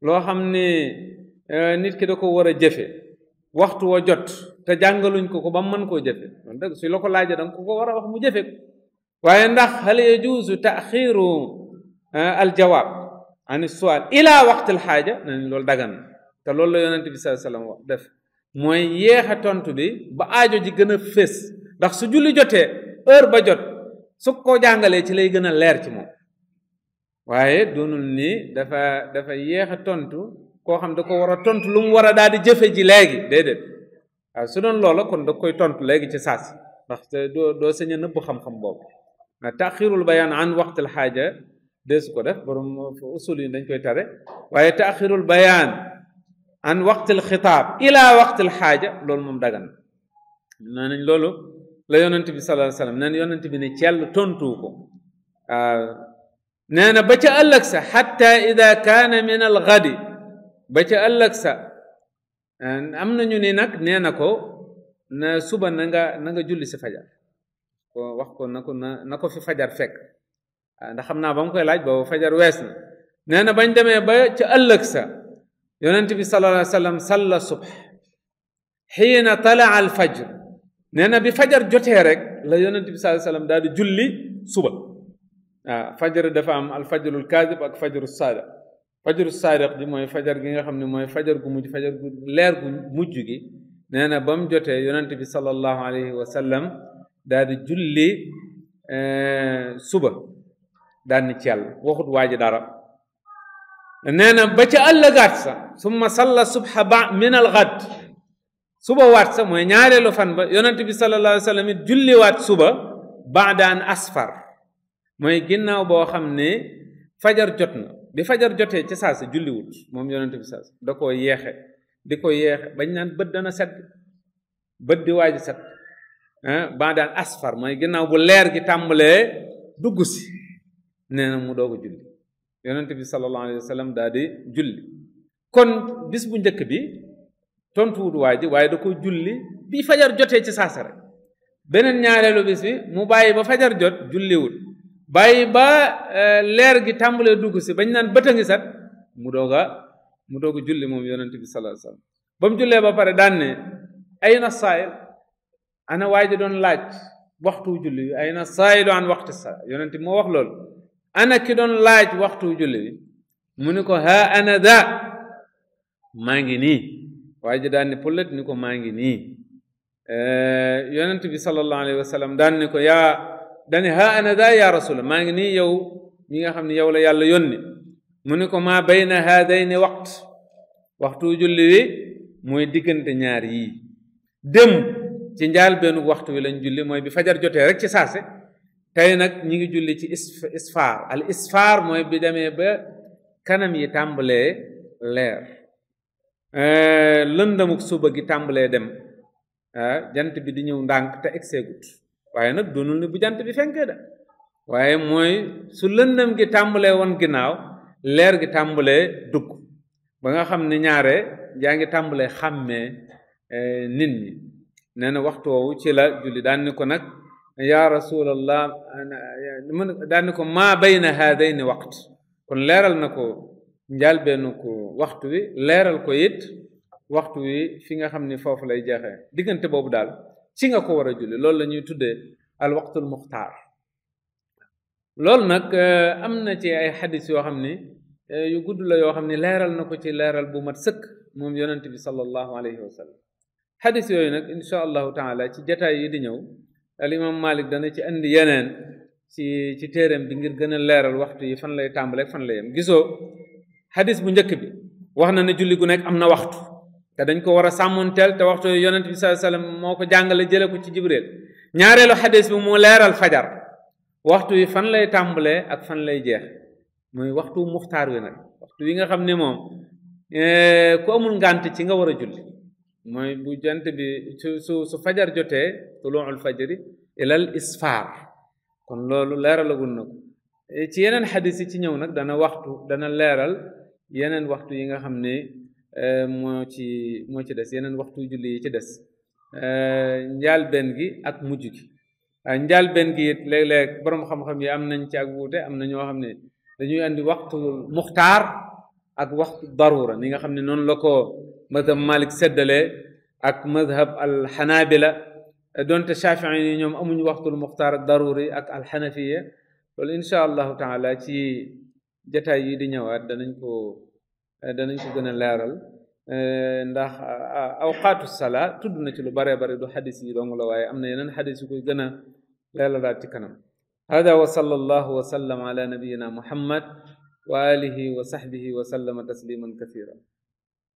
loo xam ni nit ki da ko war a jëfe waxtu wa jot te jàngaluñ ko ba mu mën koo jëfe noonu dëgg su la ko laajee danga ko war a wax mu jëfe ko waaye ndax hal yajuuzu taaxiru aljawaab an sual ila waqtil xaaja nañ loolu dagan na te loolu la yonent bi sallallahu alayhi wasallam wax def mooy yéexa tontu bi ba aajo ji gën a fés ndax su julli jotee heure ba jot su ko jàngalee ci lay gën a leer ci moom waaye doonul ni dafa yéexa tontu koo xam da ko war a tontu lu mu war a daal di jëfe ji léegi déedéet waaw su doon loola kon da koy tontu léegi ci saasi ndax doo sañ a nëbb xam-xam boobu na taaxirul bayaan an waqtil xaaja deesu ko def borom usul yi dañ koy tare waaye taaxirul bayaan an waqtil xitaab ila waqtil xaaja loolu moom dagan nee nañ loolu la yonent bi sallallahu alayhi wasallam nee na yonent bi ne cell tontu ko nee na ba ca ëllëg sa xatta ida kaana min al gadi ba ca ëllëg sa am nañu ni nag nee na ko na suba na nga julli si fajar ko wax ko na ko fi fajar fekk ndax xam naa ba mu koy laaj boobu fajar wees na nee na bañ demee ba ca ëllëg sa yonent bi sallallahu alayhi wasallam salla subh xiina talaa al fajr nee na bi fajar jotee rek la yonent bi sallallahu alayhi wasallam daal di julli suba fajar dafa am al fajrul kaadib ak fajru saadiq fajru saadiq bi mooy fajar gi nga xam ne mooy fajar gu mujj fajar gu leer gu mujj gi nee na ba mu jotee yonent bi sallallahu alayhi wasallam daal di julli suba daal ni ci yàlla waxut waa ji dara nee na ba ca ëllëgaat sa summa salla subha ba min al ghad suba waat sa mooy ñaareelu fan ba yonent bi sallallahu alayhi wa sallam it julliwaat suba baada an asfar mooy ginnaaw boo xam ne fajar jot na bi fajar jotee ci saa si julliwut moom yonent bi saa si da koo yeexe di ko yeexe bañ naan bët dana set bët di waaji set baada an asfar mooy ginnaaw bu leer gi tàmbalee dugg si nee na mu doog a julli yonent bi sallallahu alayhi wa sallam daal di julli kon bis bu njëkk bi tontuwut waa ji waaye da ko julli bi fajar jotee ci saasa rek beneen ñaareelu bis bi mu bàyyi ba fajar jot julliwut bàyyi ba leer gi tàmbalee dugg si bañ naan bët a ngi set mu doog a julli moom yonent bi sallallahu alayhi wa sallam ba mu jullee ba pare daan ne ayna saa'il ana waa ji doon laaj waxtu julli bi ayna saa'ilu an waqti saa yonent bi moo wax loolu ana ki doon laaj waxtu julli bi mu ni ko ha ana da maa ngi nii waa ji daan ni pullet ni ko maa ngi nii yonent bi sallallahu alayhi wa sallam daan ni ko dani ha ana da ya rasulullah maa ngi nii yow mi nga xam ne yow la yàlla yónni mu ni ko maa bayna haadayni waxtu julli wi mooy diggante ñaar yii dem ci njaal benn waxtu wi lañ julli mooy bi fajar jotee rek ci saase tey nag ñi ngi julli ci isfaar al isfaar mooy bi demee ba kanam yi tàmbalee leer lëndamuk suba gi tàmbalee dem jant bi di ñëw ndànk te egseegut waaye nag doonul ni bu jant bi fenkee da waaye mooy su lëndam gi tàmbalee woon ginnaaw leer gi tàmbalee dugg ba nga xam ne ñaare yaa ngi tàmbalee xàmmee nit ñi nee na waxtu woowu ci la julli daan ni ko nag yaa rasulallah daan ni ko maa bayna haadayni waqt kon leeral na ko njaalbeenu ko waxtu wi leeral ko it waxtu wi fi nga xam ni foofu lay jeexee diggante boobu daal ci nga ko war a julli loolu la ñuy tuddee al waqtul muxtaar loolu nag am na ci ay xadis yoo xam ni yu gudd la yoo xam ni leeral na ko ci leeral bu mat sëkk moom yonent bi sallallahu alayhi wa sallam xadis yooyu nag insha allahu taala ci jataay yi di ñëw al imam Malik dana ci andi yeneen ci téereem bi ngir gën a leeral waxtu yi fan lay tàmbaleeg fan lay yem gisoo xadis bu njëkk bi wax na ne julli gu nekk am na waxtu te dañ ko war a sàmmonteel te waxtu yonent bi sallallahu alayhi wa sallam moo ko jàngale jële ko ci Jibril ñaareelu xadis bi mu leeral fajar waxtu yi fan lay tàmbalee ak fan lay jeex muy waxtu muxtaar wi nag waxtu wi nga xam ne moom ku amul ngànt ci nga war a julli mooy bu jant bi su fajar jotee tuluul fajri ilal isfaar kon loolu leeralagul na ko ci yeneen xadis yi ci ñëw nag dana leeral yeneen waxtu yi nga xam ne moo ci des yeneen waxtu julli yi ci des njaalbeen gi ak mujj gi njaalbeen gi it léeg-léeg borom xam-xam yi am nañ ci ak wuute am na ñoo xam ne dañuy andi waxtu muxtaar ak waxtu darura ni nga xam ne noonu la ko madhab Malik seddalee ak madhab al xanaabila donte shafii yi ñoom amuñu waxtul muxtaar ak daruri ak al xanafiya loolu insha allahu taala ci jataay yi di ñëwaat danañ ko gën a leeral ndax awqaatu salaa tudd na ci lu bare bare du xadis yi dong la waaye am na yeneen xadis yu koy gën a leeralaat ci kanam hada wa sallallahu wa sallam ala nabiyina muhammad wa alihi wa sahbihi wa sallama tasliman kathira